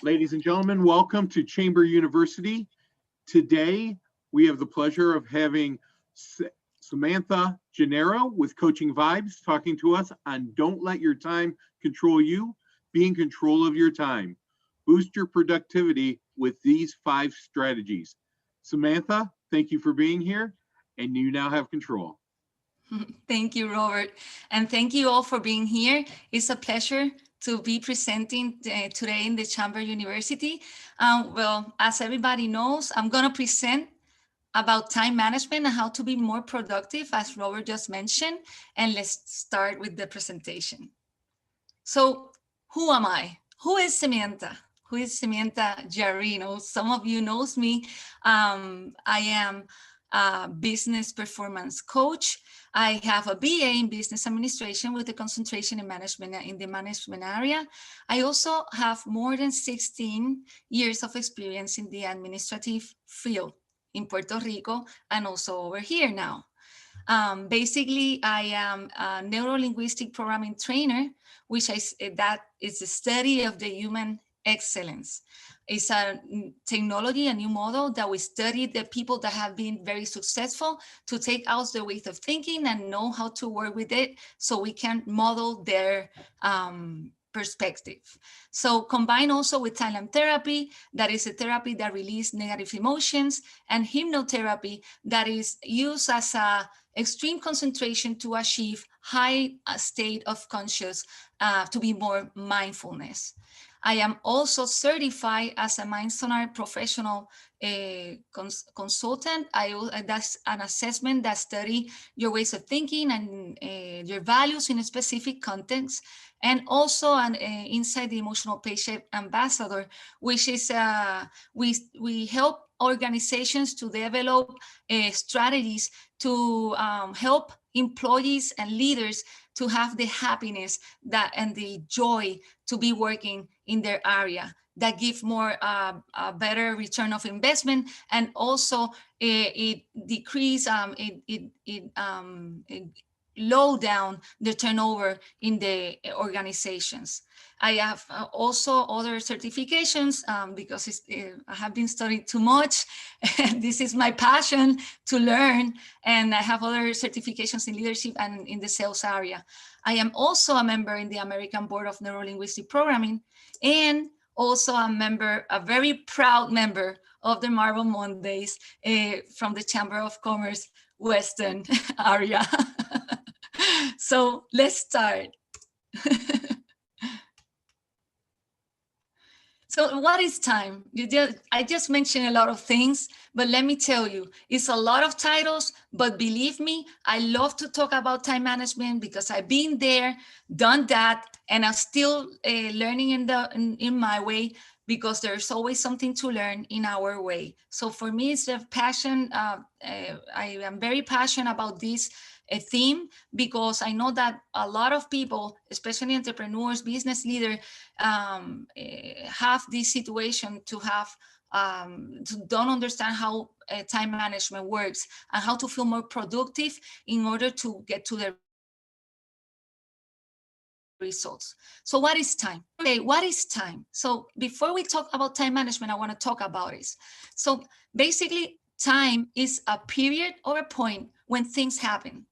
Ladies and gentlemen, welcome to Chamber University. Today, we have the pleasure of having Samantha Jareno with Coaching Vibes talking to us on Don't Let Your Time Control You, be in control of your time. Boost your productivity with these 5 strategies. Samantha, thank you for being here, and you now have control. Thank you, Robert. And thank you all for being here. It's a pleasure to be presenting today in the Chamber University. Well, as everybody knows, I'm going to present about time management and how to be more productive, as Robert just mentioned. And let's start with the presentation. So who am I? Who is Samantha? Who is Samantha Jareno? Some of you knows me. I am a business performance coach. I have a BA in business administration with a concentration in management in the management area. I also have more than 16 years of experience in the administrative field in Puerto Rico and also over here now. Basically, I am a neuro-linguistic programming trainer, that is the study of the human excellence. It's a technology, a new model that we study the people that have been very successful to take out the ways of thinking and know how to work with it so we can model their perspective. So combine also with silent therapy, that is a therapy that releases negative emotions, and hypnotherapy that is used as a extreme concentration to achieve high state of conscious, to be more mindfulness. I am also certified as a Mindsonar professional consultant. That's an assessment that study your ways of thinking and your values in a specific context, and also an inside the emotional patient ambassador, which is we help organizations to develop strategies to help employees and leaders to have the happiness that and the joy to be working in their area, that give more a better return of investment, and also it decrease it low down the turnover in the organizations. I have also other certifications because I have been studying too much. This is my passion to learn, and I have other certifications in leadership and in the sales area. I am also a member in the American Board of Neuro-Linguistic Programming, and also a very proud member of the Marble Mondays from the Chamber of Commerce Western area. So let's start. So what is time? I just mentioned a lot of things, but let me tell you, it's a lot of titles, but believe me, I love to talk about time management because I've been there, done that, and I'm still learning in my way, because there's always something to learn in our way. So for me, it's a passion. I am very passionate about this theme, because I know that a lot of people, especially entrepreneurs, business leaders, have this situation to don't understand how time management works and how to feel more productive in order to get to the results. So what is time? Okay, what is time? So before we talk about time management, I want to talk about it. So basically, time is a period or a point when things happen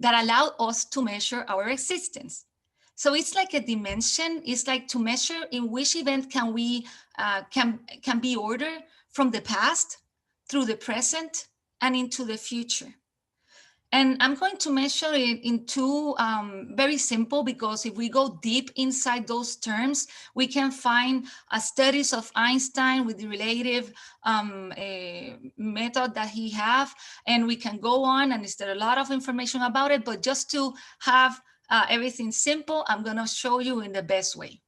that allow us to measure our existence. So it's like a dimension. It's like to measure in which event can we can be ordered from the past through the present and into the future. And I'm going to measure it in two, very simple, because if we go deep inside those terms, we can find studies of Einstein with the relative method that he have, and we can go on, and there's a lot of information about it, but just to have everything simple, I'm gonna show you in the best way.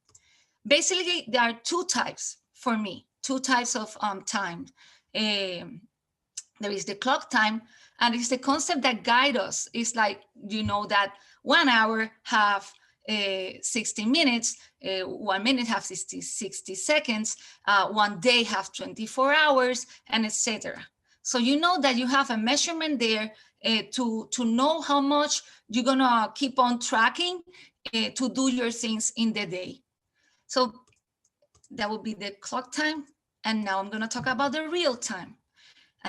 Basically, there are two types for me, two types of time. There is the clock time, and it's the concept that guide us. It's like, that 1 hour have 60 minutes, 1 minute have 60 seconds, 1 day have 24 hours, and etc. So you know that you have a measurement there to know how much you're gonna keep on tracking to do your things in the day. So That will be the clock time. And now I'm going to talk about the real time.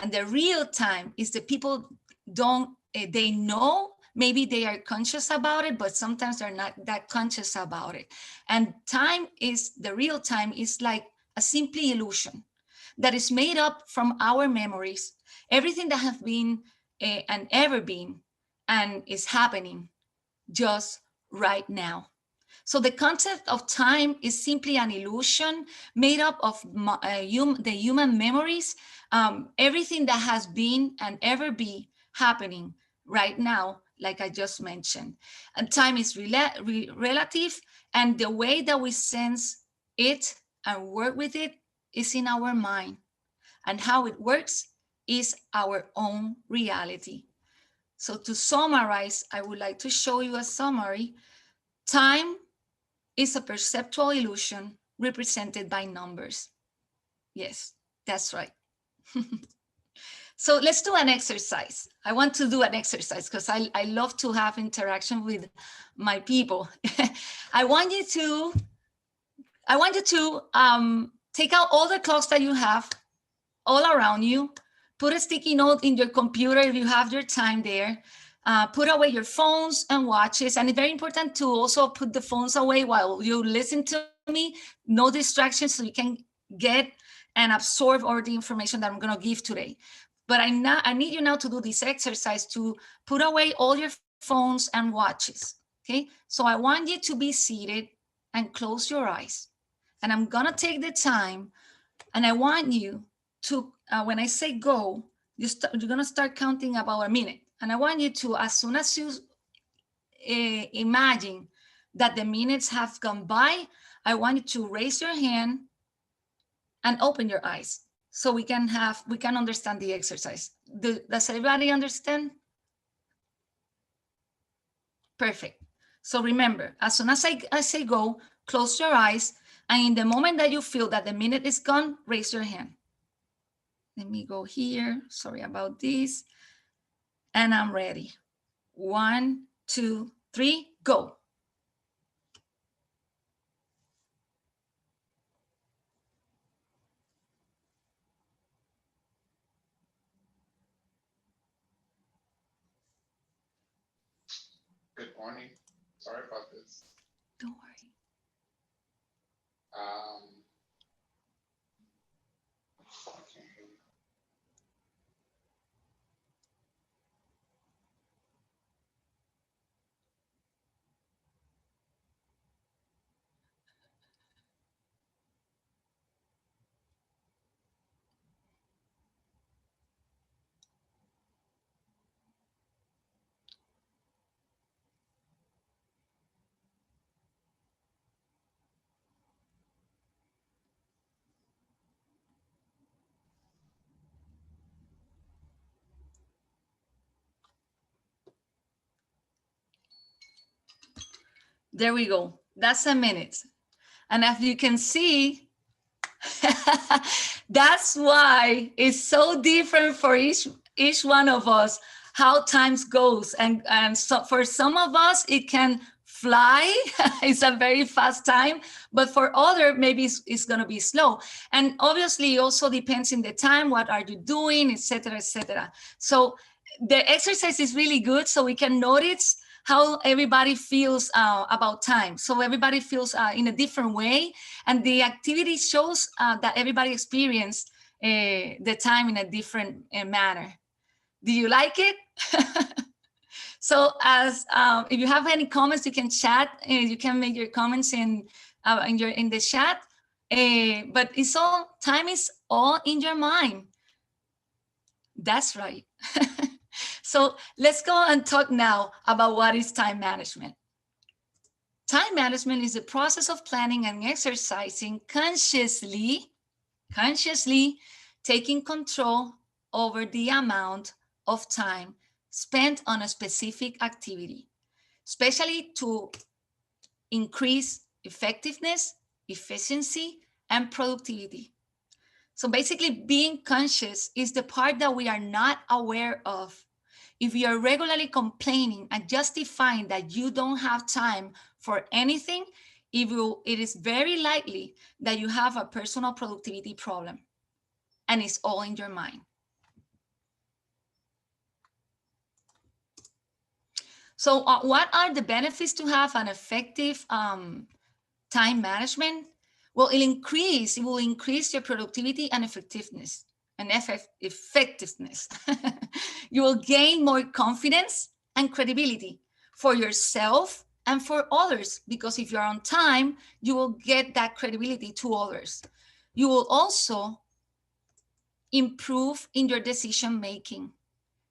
And the real time is the people they know, maybe they are conscious about it, but sometimes they're not that conscious about it. And the real time is like a simply illusion that is made up from our memories, everything that have been and ever been and is happening just right now. So the concept of time is simply an illusion made up of the human memories, everything that has been and ever be happening right now, like I just mentioned. And time is relative, and the way that we sense it and work with it is in our mind. And how it works is our own reality. So to summarize, I would like to show you a summary. Time is a perceptual illusion represented by numbers. Yes, that's right. So let's do an exercise. I want to do an exercise because I love to have interaction with my people. I want you to take out all the clocks that you have all around you, put a sticky note in your computer if you have your time there, put away your phones and watches. And it's very important to also put the phones away while you listen to me, no distractions, so you can get and absorb all the information that I'm gonna give today. But I need you now to do this exercise to put away all your phones and watches, okay? So I want you to be seated and close your eyes. And I'm gonna take the time and I want you to, when I say go, you're gonna start counting about a minute. And I want you to, as soon as you imagine that the minutes have gone by, I want you to raise your hand and open your eyes so we can understand the exercise. Does everybody understand? Perfect. So remember, as soon as I say go, close your eyes, and in the moment that you feel that the minute is gone, raise your hand. Let me go here. Sorry about this. And I'm ready. 1, 2, 3, go. Good morning. Sorry about this. Don't worry. Okay. There we go. That's a minute. And as you can see, that's why it's so different for each one of us, how times goes. And so for some of us, it can fly. It's a very fast time, but for other, maybe it's going to be slow. And obviously it also depends in the time, what are you doing, etc., etc. So the exercise is really good, so we can notice how everybody feels about time. So everybody feels in a different way, and the activity shows that everybody experienced the time in a different manner. Do you like it? So as if you have any comments, you can chat. You can make your comments in the chat. But time is all in your mind. That's right. So let's go and talk now about what is time management. Time management is the process of planning and exercising consciously taking control over the amount of time spent on a specific activity, especially to increase effectiveness, efficiency, and productivity. So basically, being conscious is the part that we are not aware of. If you are regularly complaining and justifying that you don't have time for anything, it is very likely that you have a personal productivity problem, and it's all in your mind. So what are the benefits to have an effective time management? Well, it will increase your productivity and effectiveness effectiveness. You will gain more confidence and credibility for yourself and for others, because if you're on time, you will get that credibility to others. You will also improve in your decision making.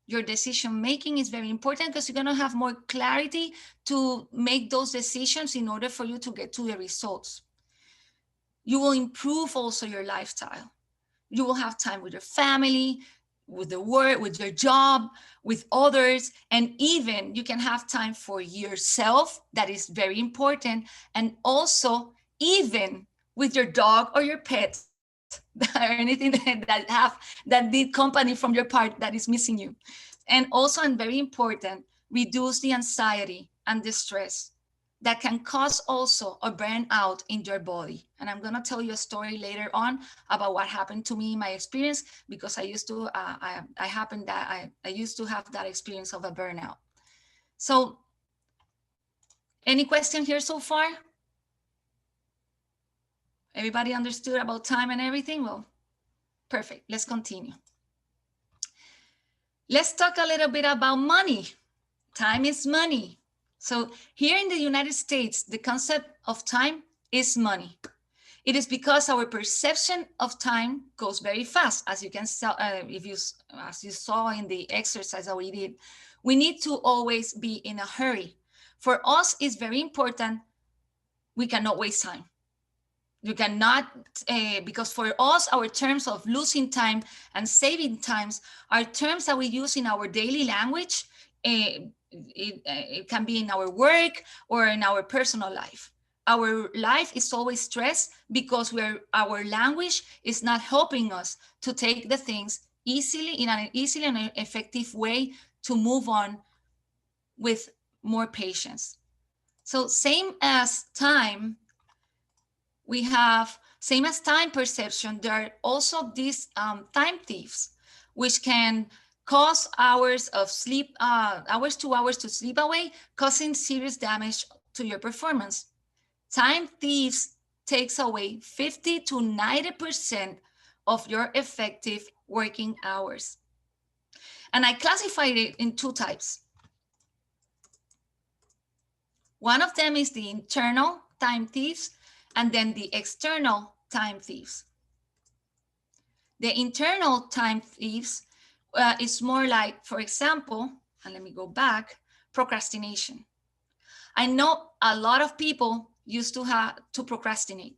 Your decision making is very important because you're going to have more clarity to make those decisions in order for you to get to the results. You will improve also your lifestyle. You will have time with your family, with the work, with your job, with others, and even you can have time for yourself. That is very important. And also even with your dog or your pet or anything that need company from your part that is missing you. And also, and very important, reduce the anxiety and the stress that can cause also a burnout in your body. And I'm going to tell you a story later on about what happened to me in my experience, because I used to I used to have that experience of a burnout. So any question here so far? Everybody understood about time and everything? Well, perfect. Let's continue. Let's talk a little bit about money. Time is money. So here in the United States, the concept of time is money. It is because our perception of time goes very fast, as you can as you saw in the exercise that we did. We need to always be in a hurry. For us, it's very important. We cannot waste time. You cannot, because for us, our terms of losing time and saving times are terms that we use in our daily language. It can be in our work or in our personal life. Our life is always stressed because our language is not helping us to take the things easily in an easily and effective way to move on with more patience. So same as time, we have, same as time perception, there are also these time thieves, which can cause hours to sleep away, causing serious damage to your performance. Time thieves takes away 50 to 90% of your effective working hours. And I classified it in two types. One of them is the internal time thieves, and then the external time thieves. The internal time thieves is more like, for example, and let me go back, procrastination. I know a lot of people used to have to procrastinate,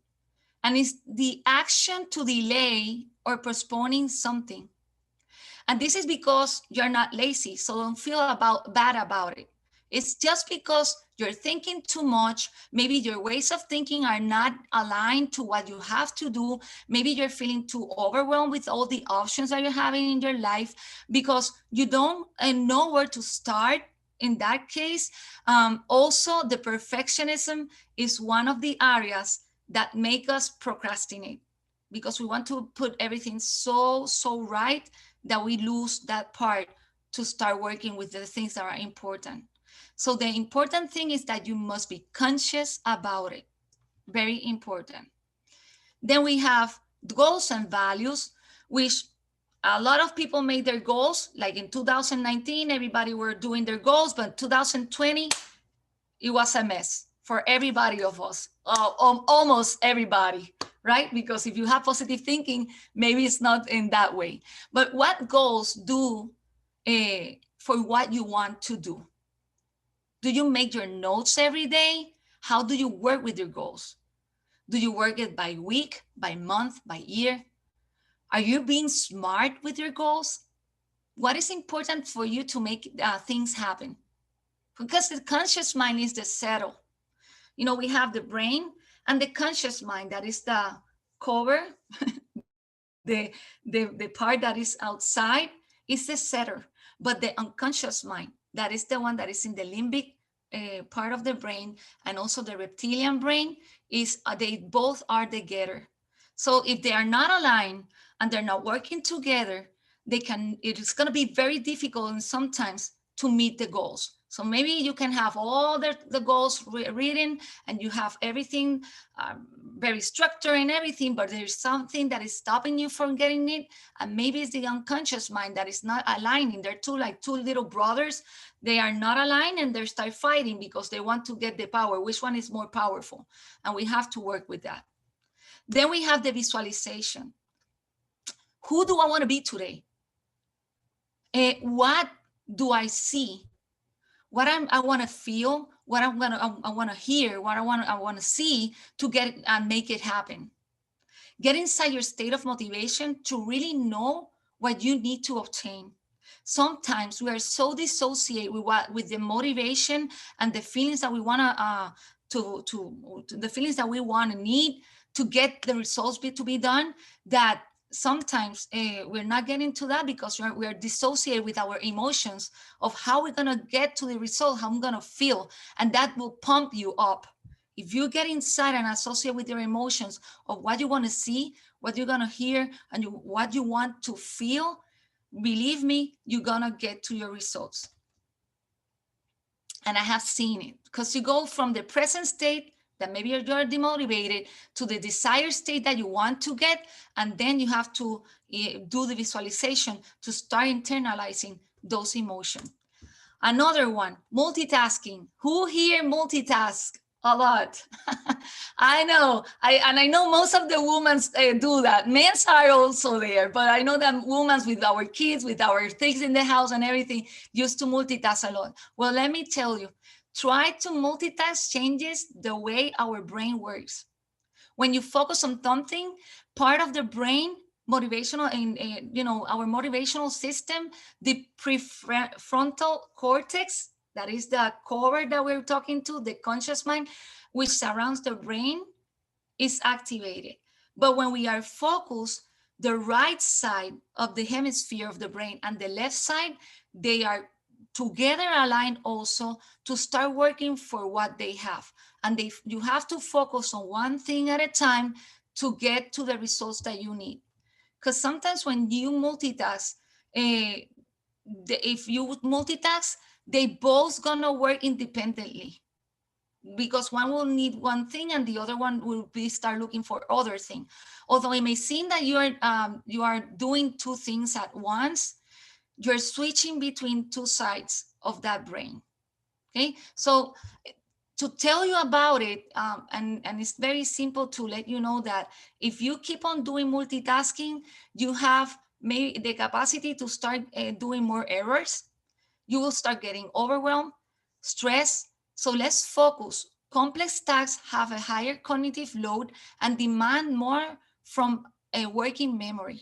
and it's the action to delay or postponing something. And this is because you're not lazy, so don't feel bad about it. It's just because you're thinking too much. Maybe your ways of thinking are not aligned to what you have to do. Maybe you're feeling too overwhelmed with all the options that you're having in your life because you don't know where to start. In that case, also the perfectionism is one of the areas that make us procrastinate, because we want to put everything so right that we lose that part to start working with the things that are important. So the important thing is that you must be conscious about it. Very important. Then we have goals and values, which a lot of people made their goals. Like in 2019, everybody were doing their goals, but 2020, it was a mess for everybody of us, almost everybody, right? Because if you have positive thinking, maybe it's not in that way. But what goals do for what you want to do? Do you make your notes every day? How do you work with your goals? Do you work it by week, by month, by year? Are you being smart with your goals? What is important for you to make things happen? Because the conscious mind is the settle. You know, we have the brain and the conscious mind, that is the cover, the part that is outside is the setter. But the unconscious mind, that is the one that is in the limbic part of the brain, and also the reptilian brain, is they both are together. So if they are not aligned and they're not working together, it is going to be very difficult and sometimes to meet the goals. So maybe you can have all the goals written and you have everything very structured and everything, but there's something that is stopping you from getting it. And maybe it's the unconscious mind that is not aligning. They're like two little brothers. They are not aligned and they start fighting because they want to get the power. Which one is more powerful? And we have to work with that. Then we have the visualization. Who do I want to be today? What do I see? What I want to feel? What I want to hear? What I want to see to get and make it happen. Get inside your state of motivation to really know what you need to obtain. Sometimes we are so dissociated with the motivation and the feelings that we want to the feelings that we want to need to get the results to be done, that sometimes we're not getting to that because we are dissociated with our emotions of how we're going to get to the result, how I'm going to feel, and that will pump you up. If you get inside and associate with your emotions of what you want to see, what you're going to hear, and what you want to feel, believe me, you're going to get to your results. And I have seen it, because you go from the present state that maybe you're demotivated to the desired state that you want to get. And then you have to do the visualization to start internalizing those emotions. Another one, multitasking. Who here multitask a lot? I know, I know most of the women do that. Men are also there, but I know that women with our kids, with our things in the house and everything, used to multitask a lot. Well, let me tell you, try to multitask changes the way our brain works. When you focus on something, part of the brain, motivational, our motivational system, the prefrontal cortex, that is the core that we're talking to, the conscious mind, which surrounds the brain, is activated. But when we are focused, the right side of the hemisphere of the brain and the left side, they are together aligned also to start working for what they have. And you have to focus on one thing at a time to get to the results that you need. Because sometimes when you multitask, if you multitask, they both gonna work independently, because one will need one thing and the other one will start looking for other thing. Although it may seem that you are doing two things at once, you're switching between two sides of that brain. Okay, so to tell you about it, and it's very simple to let you know that if you keep on doing multitasking, you have maybe the capacity to start doing more errors. You will start getting overwhelmed, stressed. So let's focus. Complex tasks have a higher cognitive load and demand more from a working memory.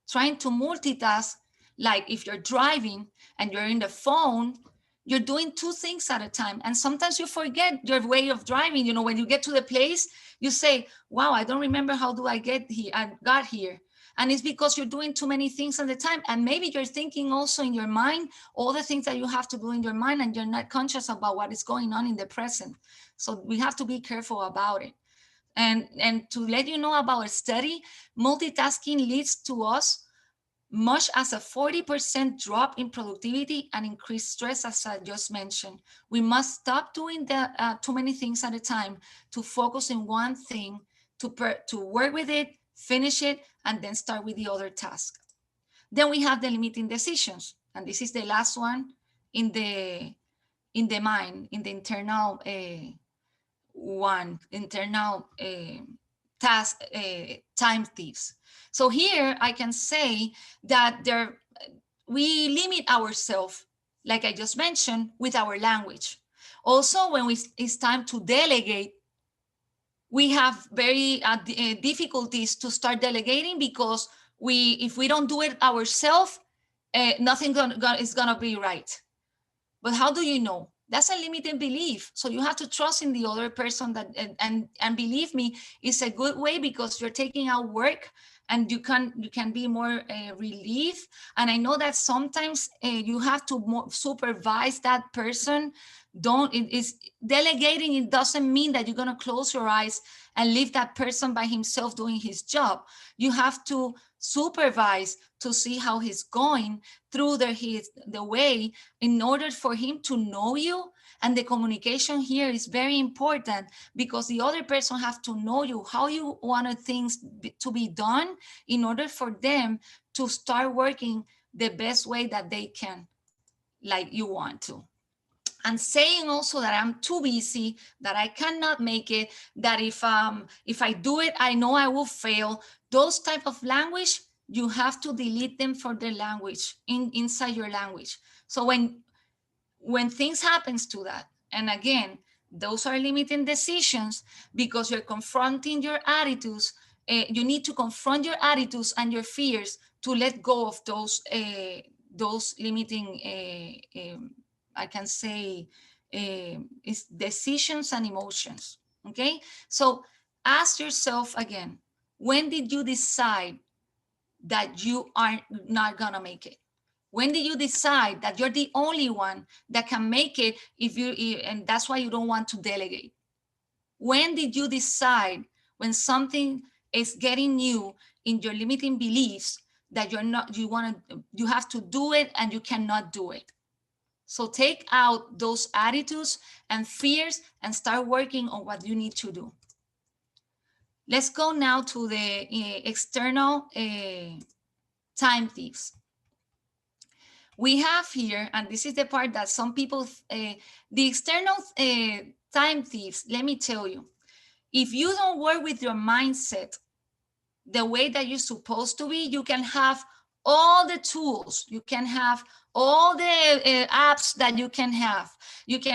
Trying to multitask, like if you're driving and you're in the phone, you're doing two things at a time. And sometimes you forget your way of driving. You know, when you get to the place, you say, wow, I don't remember how do I get here. I got here. And it's because you're doing too many things at the time. And maybe you're thinking also in your mind, all the things that you have to do in your mind, and you're not conscious about what is going on in the present. So we have to be careful about it. And to let you know about a study, multitasking leads to us much as a 40% drop in productivity and increased stress, as I just mentioned. We must stop doing too many things at a time to focus on one thing, to work with it, finish it, and then start with the other task. Then we have the limiting decisions. And this is the last one in the mind, in the internal task, time thieves. So here I can say that we limit ourselves, like I just mentioned, with our language. Also, when it's time to delegate, we have very difficulties to start delegating, because if we don't do it ourselves, nothing is gonna be right. But how do you know? That's a limiting belief. So you have to trust in the other person, that and believe me, it's a good way, because you're taking out work and you can be more relieved. And I know that sometimes you have to supervise that person. Delegating, it doesn't mean that you're going to close your eyes and leave that person by himself doing his job. You have to supervise to see how he's going through the way in order for him to know you. And the communication here is very important because the other person has to know you, how you wanted things to be done in order for them to start working the best way that they can, like you want to. And saying also that I'm too busy, that I cannot make it, that if I do it, I know I will fail. Those type of language, you have to delete them for the language inside your language. So when things happens to that, and again, those are limiting decisions because you're confronting your attitudes. You need to confront your attitudes and your fears to let go of those limiting I can say is decisions and emotions. Okay, so ask yourself again, when did you decide that you are not gonna make it? When did you decide that you're the only one that can make it and that's why you don't want to delegate? When did you decide, when something is getting you in your limiting beliefs, that you have to do it and you cannot do it? So take out those attitudes and fears and start working on what you need to do. Let's go now to the external time thieves. We have here, and this is the part that some people, the external time thieves, let me tell you, if you don't work with your mindset the way that you're supposed to be, you can have all the tools, you can have all the apps that you can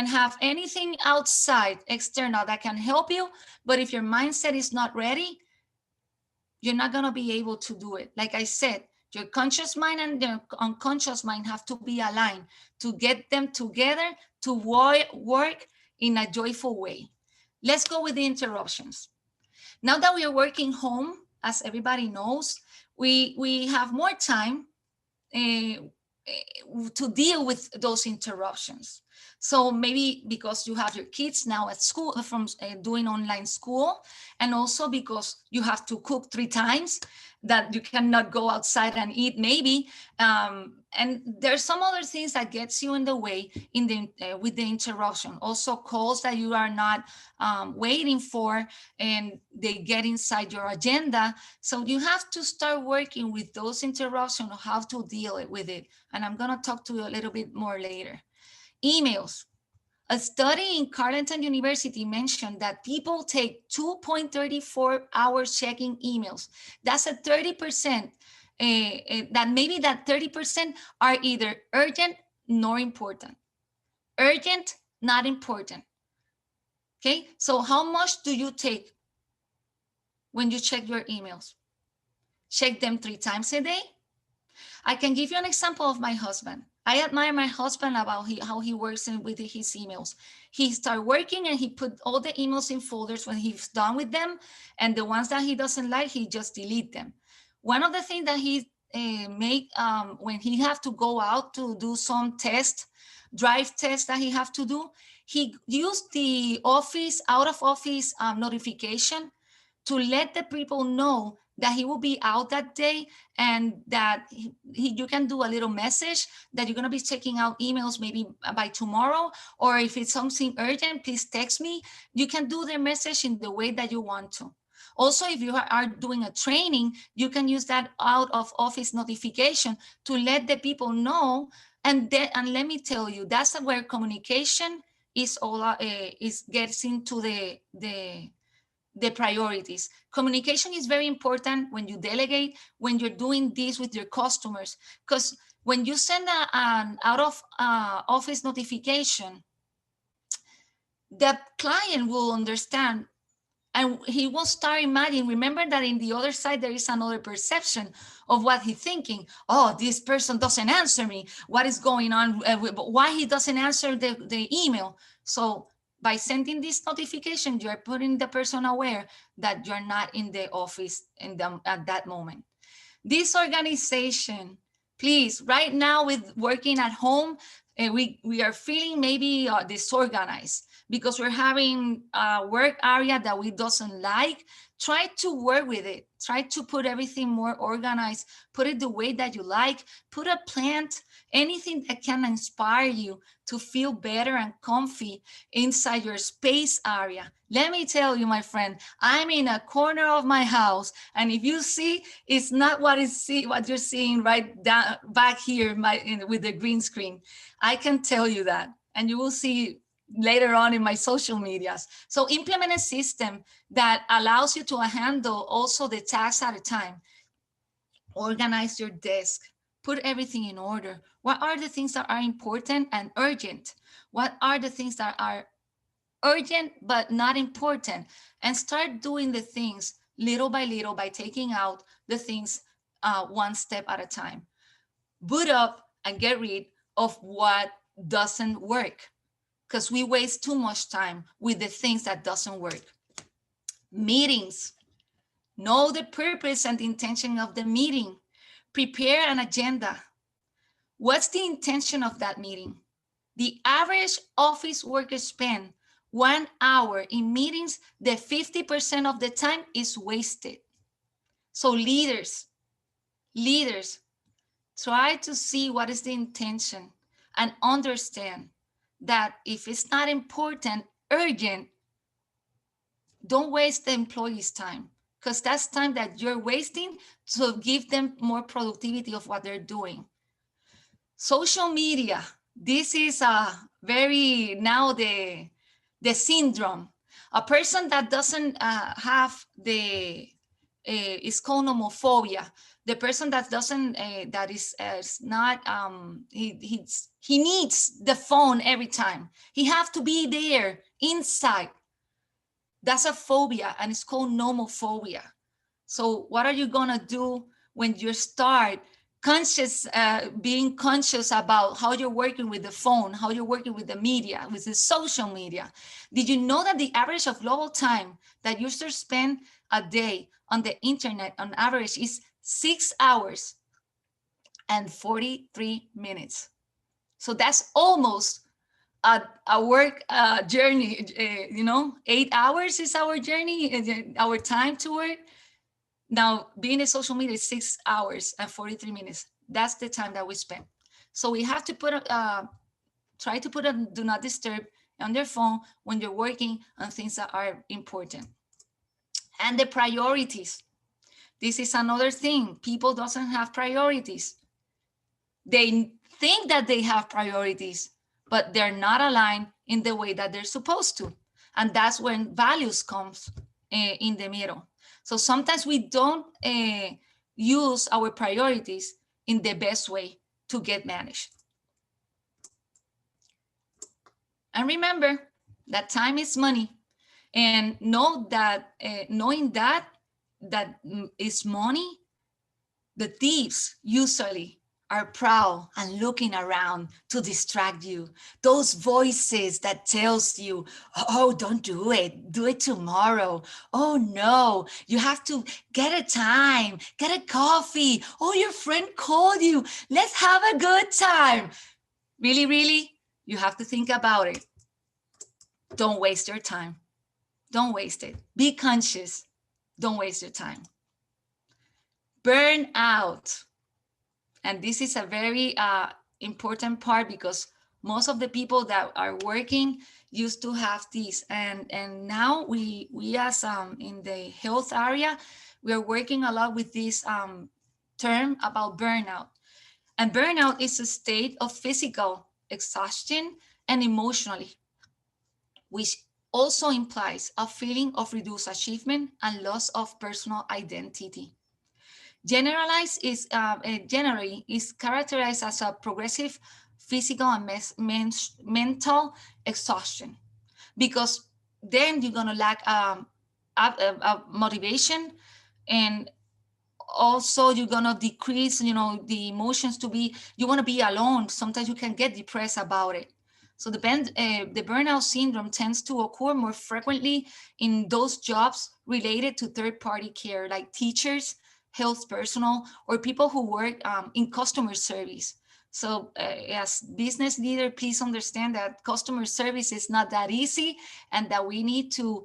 have anything outside, external, that can help you, but if your mindset is not ready, you're not going to be able to do it. Like I said, your conscious mind and the unconscious mind have to be aligned to get them together to work in a joyful way. Let's go with the interruptions. Now that we are working home, as everybody knows, we have more time to deal with those interruptions. So maybe because you have your kids now at school from doing online school, and also because you have to cook 3 times, that you cannot go outside and eat maybe. And there's some other things that gets you in the way with the interruption. Also calls that you are not waiting for, and they get inside your agenda. So you have to start working with those interruptions, how to deal with it. And I'm gonna talk to you a little bit more later. Emails. A study in Carleton University mentioned that people take 2.34 hours checking emails. That's a 30%, that maybe that 30% are either urgent nor important. Urgent, not important. Okay, so how much do you take when you check your emails? Check them 3 times a day? I can give you an example of my husband. I admire my husband about how he works with his emails. He started working and he put all the emails in folders when he's done with them, and the ones that he doesn't like, he just delete them. One of the things that he make when he have to go out to do some drive test that he have to do, he used the out of office notification to let the people know that he will be out that day, and that you can do a little message that you're going to be checking out emails maybe by tomorrow, or if it's something urgent, please text me. You can do the message in the way that you want to. Also, if you are doing a training, you can use that out of office notification to let the people know. And let me tell you, that's where communication is gets into the priorities. Communication is very important when you delegate, when you're doing this with your customers, because when you send an out of office notification, the client will understand, and he will start imagining. Remember that in the other side, there is another perception of what he's thinking. Oh, this person doesn't answer me. What is going on? Why he doesn't answer the email? So by sending this notification, you're putting the person aware that you're not in the office at that moment. Disorganization, please, right now with working at home, we are feeling maybe disorganized. because we're having a work area that we doesn't like, try to work with it. Try to put everything more organized, put it the way that you like, put a plant, anything that can inspire you to feel better and comfy inside your space area. Let me tell you, my friend, I'm in a corner of my house, and if you see, it's not what you're seeing right down back here with the green screen. I can tell you that, and you will see later on in my social medias. So implement a system that allows you to handle also the tasks at a time. Organize your desk, put everything in order. What are the things that are important and urgent? What are the things that are urgent but not important? And start doing the things little by little by taking out the things one step at a time. Boot up and get rid of what doesn't work, because we waste too much time with the things that doesn't work. Meetings. Know the purpose and the intention of the meeting. Prepare an agenda. What's the intention of that meeting? The average office worker spend 1 hour in meetings, the 50% of the time is wasted. So leaders, try to see what is the intention and understand that if it's not important, urgent, don't waste the employees' time, because that's time that you're wasting to give them more productivity of what they're doing. Social media, this is a very now the syndrome. A person that doesn't have the it's called nomophobia. The person that doesn't that is not he needs the phone every time. He have to be there inside. That's a phobia, and it's called nomophobia. So what are you gonna do when you start being conscious about how you're working with the phone, how you're working with the media, with the social media? Did you know that the average of global time that users spend a day on the internet on average is 6 hours and 43 minutes? So that's almost a work journey, 8 hours is our journey, our time to work. Now, being a social media is 6 hours and 43 minutes. That's the time that we spend. So we have to try to put a do not disturb on their phone when you're working on things that are important. And the priorities. This is another thing. People doesn't have priorities. They think that they have priorities, but they're not aligned in the way that they're supposed to. And that's when values comes in the middle. So sometimes we don't use our priorities in the best way to get managed. And remember that time is money, and know that knowing that is money, the thieves usually are proud and looking around to distract you. Those voices that tells you, oh, don't do it tomorrow. Oh no, you have to get a time, get a coffee. Oh, your friend called you. Let's have a good time. Really, you have to think about it. Don't waste your time. Don't waste it. Be conscious. Don't waste your time. Burn out. And this is a very important part, because most of the people that are working used to have this. And now we as in the health area, we are working a lot with this term about burnout. And burnout is a state of physical exhaustion and emotionally, which also implies a feeling of reduced achievement and loss of personal identity. Generally is characterized as a progressive physical and mental exhaustion, because then you're gonna lack motivation, and also you're gonna decrease, the emotions you wanna be alone. Sometimes you can get depressed about it. So the burnout syndrome tends to occur more frequently in those jobs related to third-party care, like teachers, health personnel, or people who work in customer service. So as business leader, please understand that customer service is not that easy, and that we need to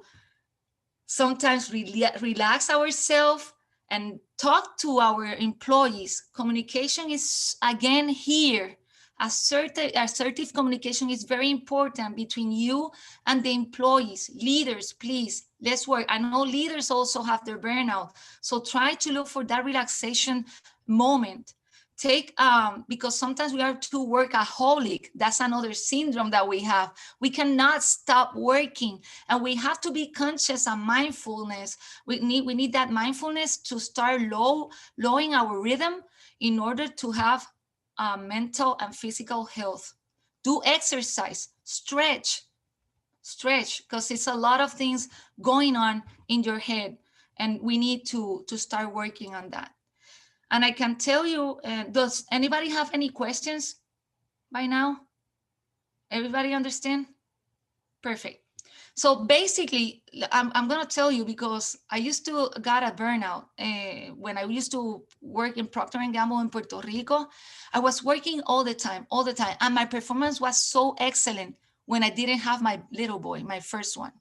sometimes relax ourselves and talk to our employees. Communication is again here. Assertive communication is very important between you and the employees. Leaders, please, let's work. I know leaders also have their burnout. So try to look for that relaxation moment. Because sometimes we are too workaholic. That's another syndrome that we have. We cannot stop working, and we have to be conscious and mindfulness. We need that mindfulness to start lowering our rhythm in order to have mental and physical health. Do exercise, stretch, because it's a lot of things going on in your head, and we need to start working on that. And I can tell you, does anybody have any questions by now? Everybody understand? Perfect. So basically, I'm going to tell you, because I used to got a burnout when I used to work in Procter & Gamble in Puerto Rico. I was working all the time. And my performance was so excellent when I didn't have my little boy, my first one.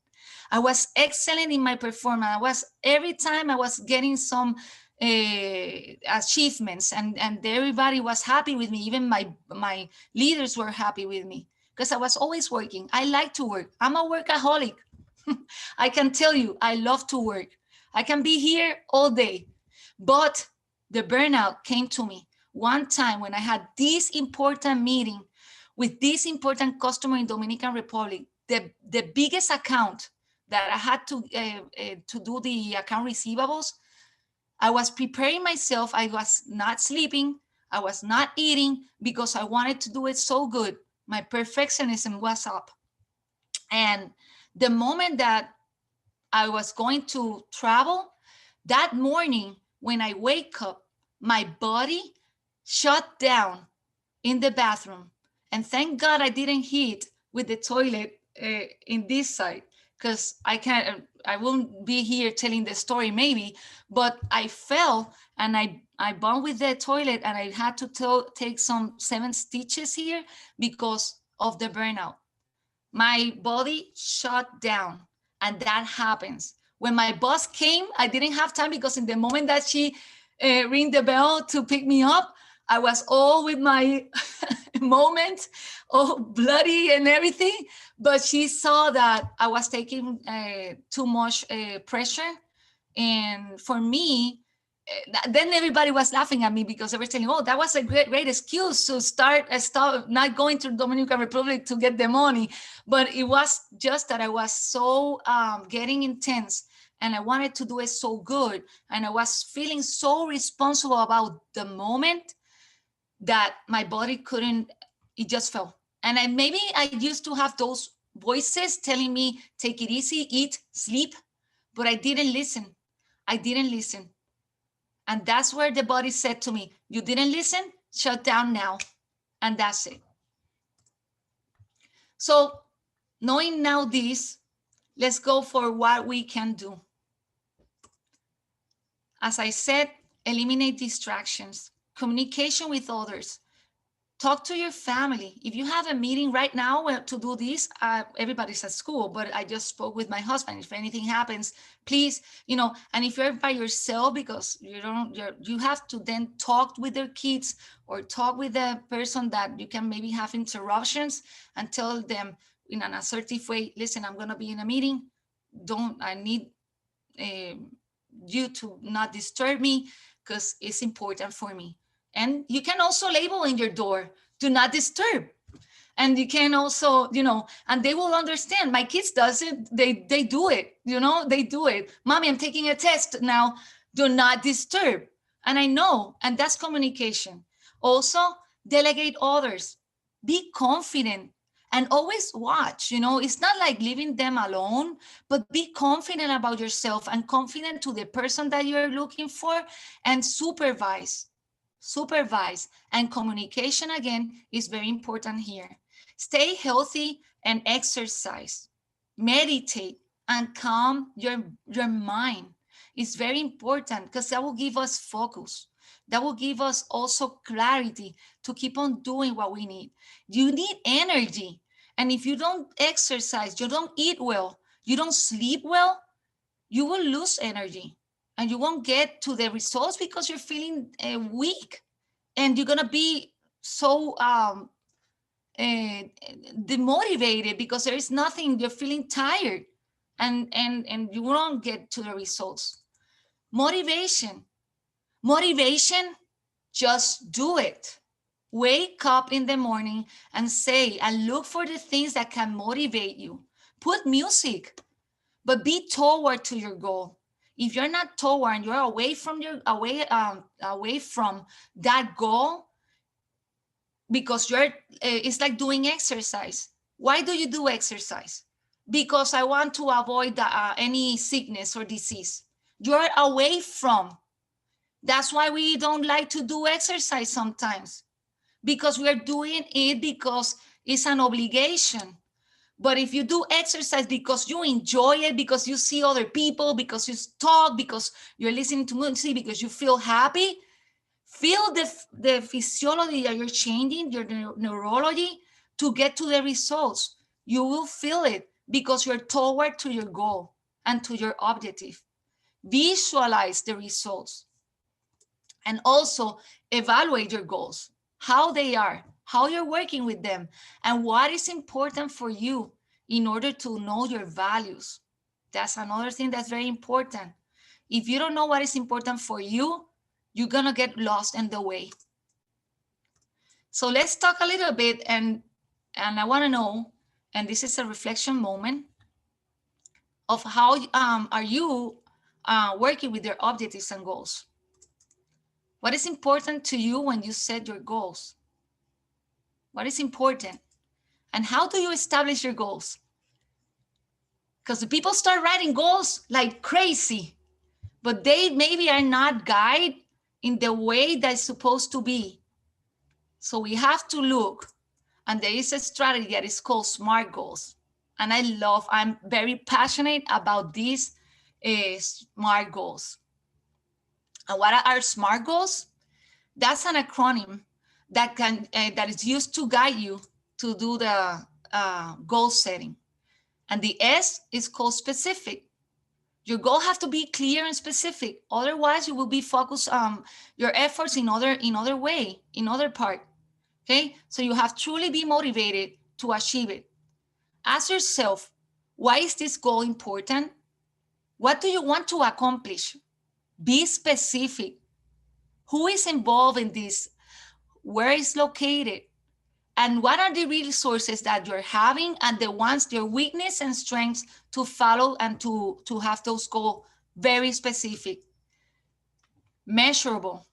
I was excellent in my performance. Every time I was getting some achievements, and everybody was happy with me. Even my leaders were happy with me, because I was always working. I like to work. I'm a workaholic. I can tell you, I love to work. I can be here all day. But the burnout came to me one time when I had this important meeting with this important customer in Dominican Republic, the biggest account that I had to do the account receivables. I was preparing myself. I was not sleeping. I was not eating, because I wanted to do it so good. My perfectionism was up. And the moment that I was going to travel, that morning when I wake up, my body shut down in the bathroom. And thank God I didn't hit with the toilet in this side, because I won't be here telling the story maybe, but I fell and I bumped with the toilet, and I had to take some 7 stitches here because of the burnout. My body shut down, and that happens. When my boss came, I didn't have time, because in the moment that she ring the bell to pick me up, I was all with my moment, all bloody and everything. But she saw that I was taking too much pressure. And for me, then everybody was laughing at me, because they were saying, oh, that was a great excuse to stop not going to Dominican Republic to get the money. But it was just that I was so getting intense, and I wanted to do it so good. And I was feeling so responsible about the moment that my body couldn't, it just fell. And maybe I used to have those voices telling me, take it easy, eat, sleep, but I didn't listen. And that's where the body said to me, you didn't listen, shut down now. And that's it. So knowing now this, let's go for what we can do. As I said, eliminate distractions, communication with others. Talk to your family. If you have a meeting right now to do this, everybody's at school, but I just spoke with my husband. If anything happens, please, and if you're by yourself, because you have to then talk with their kids, or talk with the person that you can maybe have interruptions, and tell them in an assertive way, listen, I'm going to be in a meeting. I need you to not disturb me, because it's important for me. And you can also label in your door, do not disturb. And you can also, and they will understand. My kids does it. They do it, they do it. Mommy, I'm taking a test now. Do not disturb. And I know, and that's communication. Also, delegate others. Be confident and always watch. It's not like leaving them alone, but be confident about yourself and confident to the person that you're looking for, and supervise. And communication again is very important here. Stay healthy and exercise. Meditate and calm your mind. It's very important, because that will give us focus. That will give us also clarity to keep on doing what we need. You need energy. And if you don't exercise, you don't eat well, you don't sleep well, you will lose energy and you won't get to the results because you're feeling weak, and you're going to be so demotivated because there is nothing, you're feeling tired, and you won't get to the results. Motivation, just do it. Wake up in the morning and say and look for the things that can motivate you. Put music, but be toward to your goal. If you're not toward and you're away from that goal, because it's like doing exercise. Why do you do exercise? Because I want to avoid any sickness or disease. You're away from. That's why we don't like to do exercise sometimes, because we're doing it because it's an obligation. But if you do exercise because you enjoy it, because you see other people, because you talk, because you're listening to music, because you feel happy, feel the physiology that you're changing, your neurology, to get to the results. You will feel it because you're toward to your goal and to your objective. Visualize the results and also evaluate your goals, how they are, how you're working with them, and what is important for you in order to know your values. That's another thing that's very important. If you don't know what is important for you, you're gonna get lost in the way. So let's talk a little bit, and I wanna know, and this is a reflection moment, of how are you working with your objectives and goals? What is important to you when you set your goals? What is important? And how do you establish your goals? Because the people start writing goals like crazy, but they maybe are not guided in the way that's supposed to be. So we have to look, and there is a strategy that is called SMART goals. And I'm very passionate about these SMART goals. And what are SMART goals? That's an acronym that is used to guide you to do the goal setting. And the S is called specific. Your goal has to be clear and specific. Otherwise, you will be focused your efforts in other part. Okay, so you have truly be motivated to achieve it. Ask yourself, why is this goal important? What do you want to accomplish? Be specific. Who is involved in this? Where is located? And what are the resources that you're having, and the ones, your weakness and strengths to follow and to have those goals very specific. Measurable.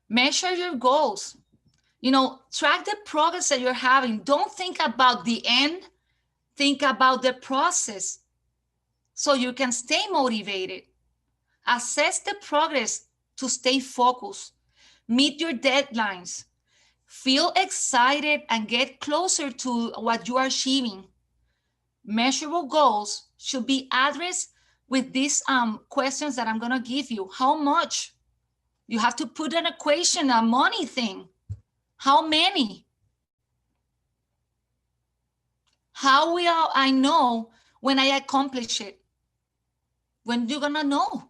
Measure your goals. Track the progress that you're having. Don't think about the end. Think about the process so you can stay motivated. Assess the progress to stay focused. Meet your deadlines. Feel excited and get closer to what you are achieving. Measurable goals should be addressed with these questions that I'm going to give you. How much? You have to put an equation, a money thing. How many? How will I know when I accomplish it? When you're going to know?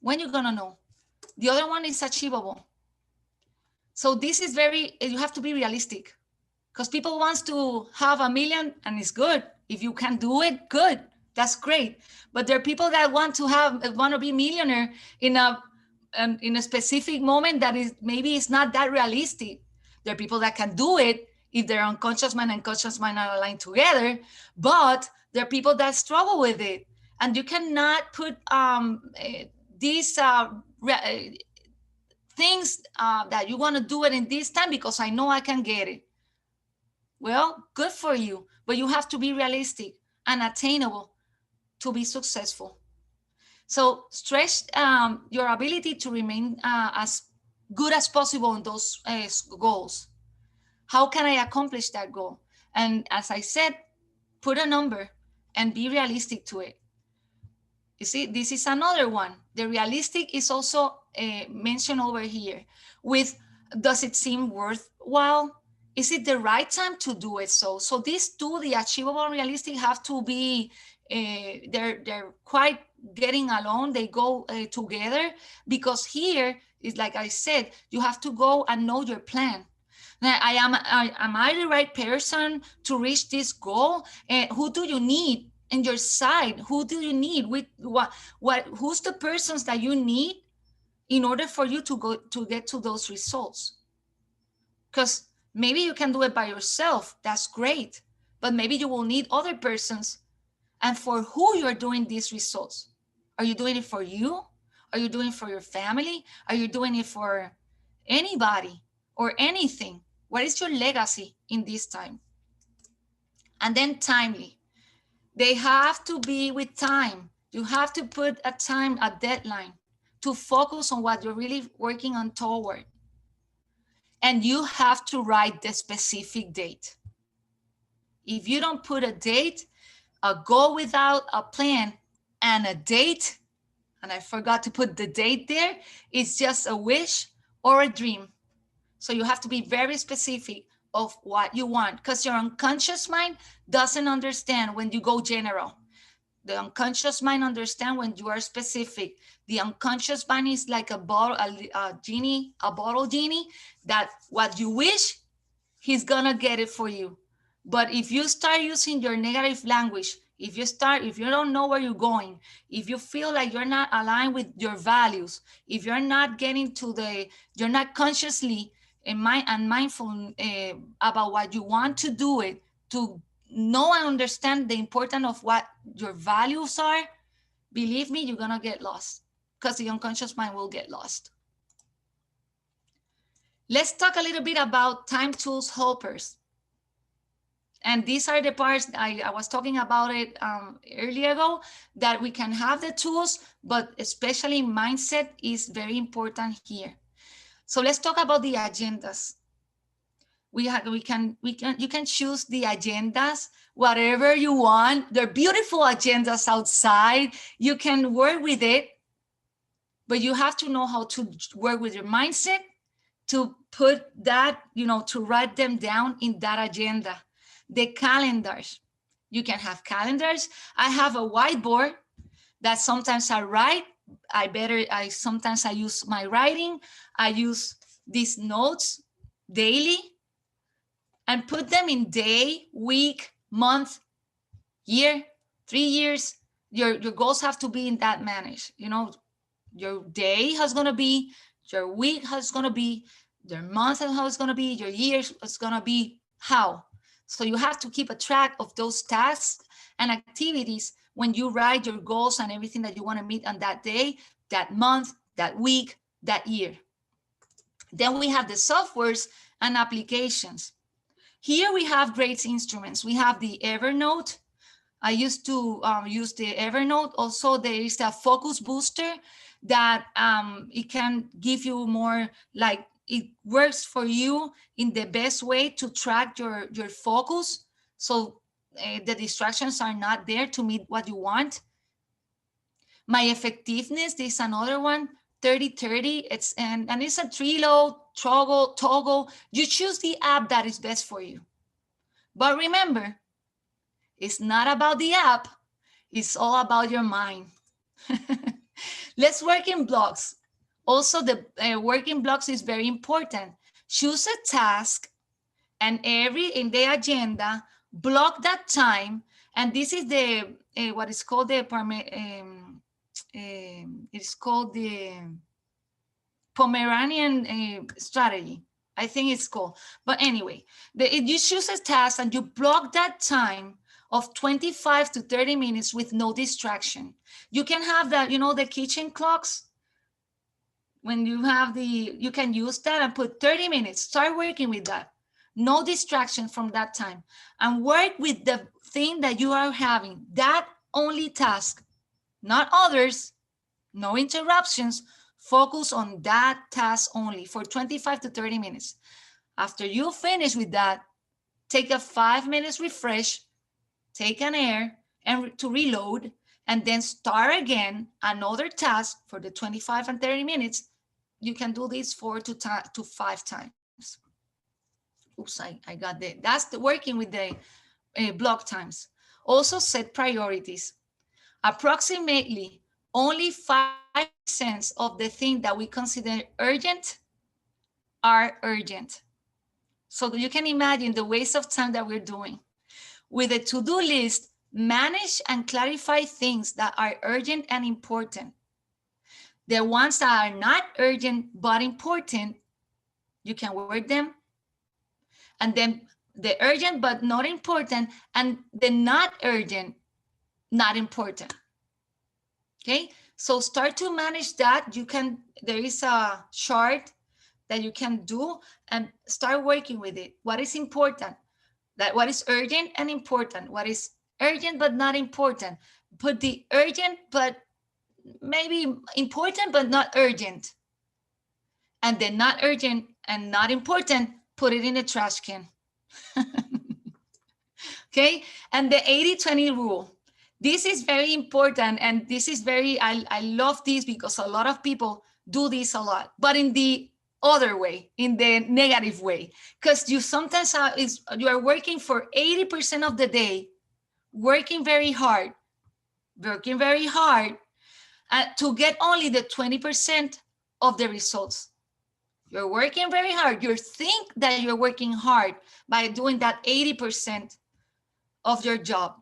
When you're going to know? The other one is achievable. So this is you have to be realistic, because people want to have 1 million, and it's good. If you can do it, good. That's great. But there are people that want to be millionaire in a specific moment that is maybe it's not that realistic. There are people that can do it if their unconscious mind and conscious mind are aligned together, but there are people that struggle with it. And you cannot put these things that you want to do it in this time because I know I can get it. Well, good for you, but you have to be realistic and attainable to be successful. So stretch your ability to remain as good as possible in those goals. How can I accomplish that goal? And as I said, put a number and be realistic to it. You see, this is another one. The realistic is also mentioned over here with, does it seem worthwhile? Is it the right time to do it? So these two, the achievable and realistic, have to be, they're quite getting along. They go together, because here is, like I said, you have to go and know your plan. Now, am I the right person to reach this goal? Who do you need in your side? Who do you need? With who's the persons that you need in order for you to get to those results? Because maybe you can do it by yourself. That's great. But maybe you will need other persons. And for who you're doing these results? Are you doing it for you? Are you doing it for your family? Are you doing it for anybody or anything? What is your legacy in this time? And then timely. They have to be with time. You have to put a time, a deadline, to focus on what you're really working on toward. And you have to write the specific date. If you don't put a date, a goal without a plan and a date, and I forgot to put the date there, it's just a wish or a dream. So you have to be very specific of what you want, because your unconscious mind doesn't understand when you go general. The unconscious mind understands when you are specific. The unconscious mind is like a bottle, a genie, a bottle genie, that what you wish, he's gonna get it for you. But if you start using your negative language, if you don't know where you're going, if you feel like you're not aligned with your values, if you're not getting to you're not consciously and mindful about what you want to do it, to know and understand the importance of what your values are, believe me, you're gonna get lost, because the unconscious mind will get lost. Let's talk a little bit about time tools helpers. And these are the parts I was talking about it earlier ago, that we can have the tools, but especially mindset is very important here. So let's talk about the agendas. You can choose the agendas, whatever you want. They're beautiful agendas outside. You can work with it, but you have to know how to work with your mindset to put that, to write them down in that agenda. The calendars, you can have calendars. I have a whiteboard that sometimes I write. Sometimes I use my writing. I use these notes daily and put them in day, week, month, year, 3 years. Your goals have to be in that manner. Your day has gonna be, your week has gonna be, your month and how it's gonna be, your year is gonna be how. So you have to keep a track of those tasks and activities when you write your goals and everything that you want to meet on that day, that month, that week, that year. Then we have the softwares and applications. Here we have great instruments. We have the Evernote. I used to use the Evernote. Also, there is a focus booster that it can give you more, like, it works for you in the best way to track your focus. So the distractions are not there to meet what you want. My Effectiveness, this is another one, 30-30. It's a Trello, Toggle. You choose the app that is best for you. But remember, it's not about the app. It's all about your mind. Let's work in blocks. Also, the working blocks is very important. Choose a task and in the agenda, block that time. And this is the what is called the it's called the Pomeranian strategy. I think it's called. But anyway, you choose a task and you block that time of 25 to 30 minutes with no distraction. You can have that, the kitchen clocks. When you have you can use that and put 30 minutes, start working with that. No distraction from that time, and work with the thing that you are having, that only task, not others, no interruptions. Focus on that task only for 25 to 30 minutes. After you finish with that, take a 5 minutes refresh, take an air and to reload, and then start again another task for the 25 and 30 minutes you can do this 4 to 5 times. Oops, I got that. That's the working with the block times. Also set priorities. Approximately only 5% of the things that we consider urgent are urgent. So you can imagine the waste of time that we're doing. With a to-do list, manage and clarify things that are urgent and important. The ones that are not urgent but important, you can work them. And then the urgent but not important, and the not urgent, not important. Okay, so start to manage that. There is a chart that you can do and start working with it. What is important? What is urgent and important? What is urgent but not important? Put the urgent but maybe important but not urgent. And the not urgent and not important, put it in the trash can. Okay, and the 80-20 rule. This is very important, and this is I love this because a lot of people do this a lot, but in the other way, in the negative way, because you sometimes you are working for 80% of the day, working very hard to get only the 20% of the results. You're working very hard. You think that you're working hard by doing that 80% of your job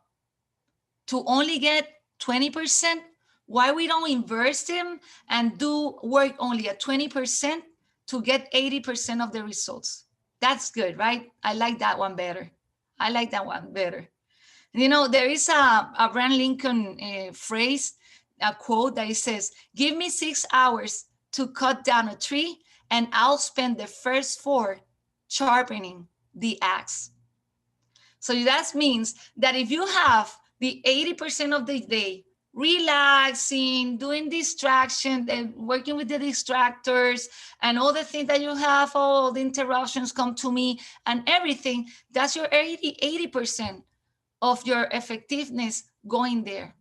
to only get 20%. Why we don't invest them and do work only at 20% to get 80% of the results? That's good, right? I like that one better. You know, there is a Abraham Lincoln phrase, a quote that it says, give me 6 hours to cut down a tree and I'll spend the first 4 sharpening the axe. So that means that if you have the 80% of the day relaxing, doing distraction, and working with the distractors and all the things that you have, all the interruptions come to me and everything, that's your 80% of your effectiveness going there.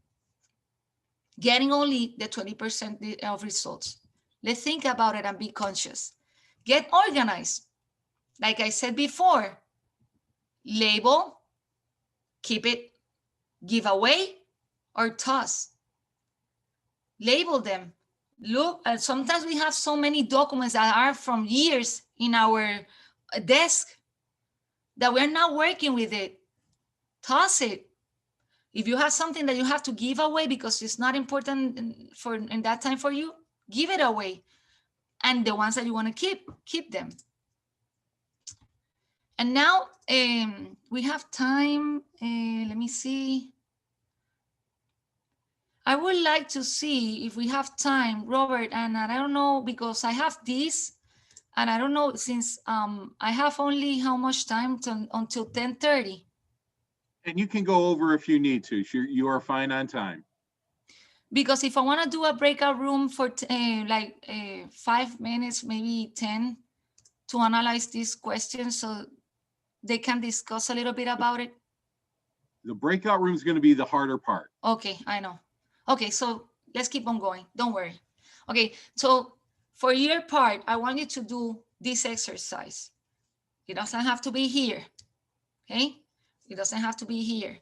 Getting only the 20% of results. Let's think about it and be conscious. Get organized. Like I said before, label, keep it, give away, or toss. Label them. Look, sometimes we have so many documents that are from years in our desk that we're not working with it. Toss it. If you have something that you have to give away because it's not important in that time for you, give it away. And the ones that you want to keep them. And now we have time. Let me see. I would like to see if we have time, Robert, and I don't know, because I have this, and I don't know, since I have only how much time until 10:30. And you can go over if you need to. You are fine on time. Because if I want to do a breakout room for 5 minutes, maybe 10, to analyze these questions so they can discuss a little bit about it. The breakout room is going to be the harder part. Okay, I know. Okay, so let's keep on going. Don't worry. Okay, so for your part, I want you to do this exercise. It doesn't have to be here. Okay, it doesn't have to be here.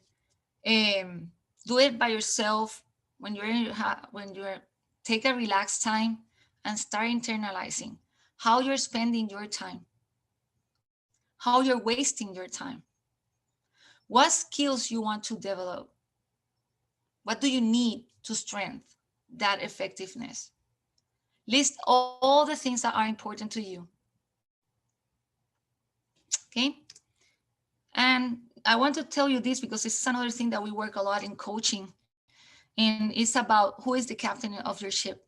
Do it by yourself when you're take a relaxed time and start internalizing how you're spending your time, how you're wasting your time, what skills you want to develop, what do you need to strengthen that effectiveness. List all the things that are important to you. Okay, and I want to tell you this because it's another thing that we work a lot in coaching, and it's about who is the captain of your ship,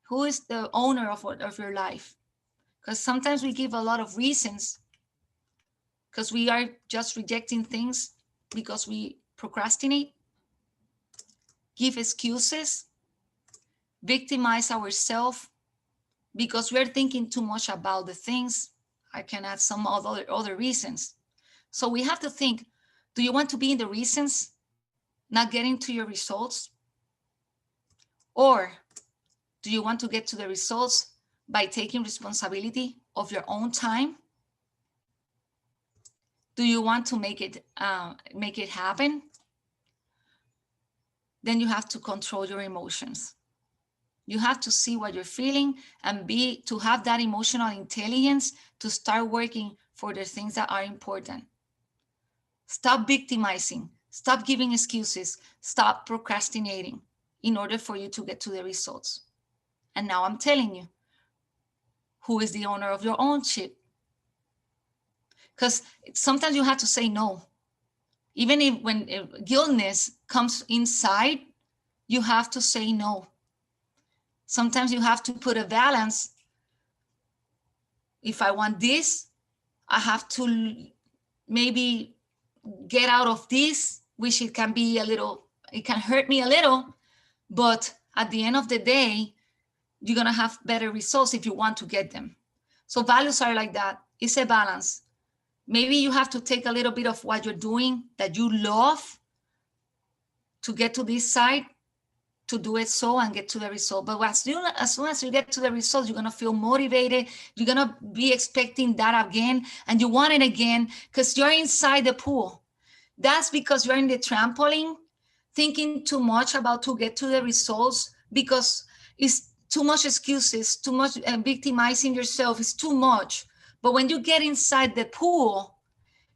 who is the owner of your life. Because sometimes we give a lot of reasons because we are just rejecting things because we procrastinate, give excuses, victimize ourselves because we're thinking too much about the things. I can add some other reasons. So we have to think, do you want to be in the reasons, not getting to your results? Or do you want to get to the results, by taking responsibility of your own time? Do you want to make it happen? Then you have to control your emotions. You have to see what you're feeling and to have that emotional intelligence to start working for the things that are important. Stop victimizing, stop giving excuses, stop procrastinating in order for you to get to the results. And now I'm telling you, who is the owner of your own ship? Because sometimes you have to say no. Even if when guiltness comes inside, you have to say no. Sometimes you have to put a balance. If I want this, I have to maybe get out of this, which it can hurt me a little, but at the end of the day, you're gonna have better results if you want to get them. So values are like that. It's a balance. Maybe you have to take a little bit of what you're doing that you love to get to this side, to do it so and get to the result. But as soon as you get to the result, you're gonna feel motivated. You're gonna be expecting that again, and you want it again because you're inside the pool. That's because you're in the trampoline, thinking too much about to get to the results because it's too much excuses, too much victimizing yourself. It's too much. But when you get inside the pool,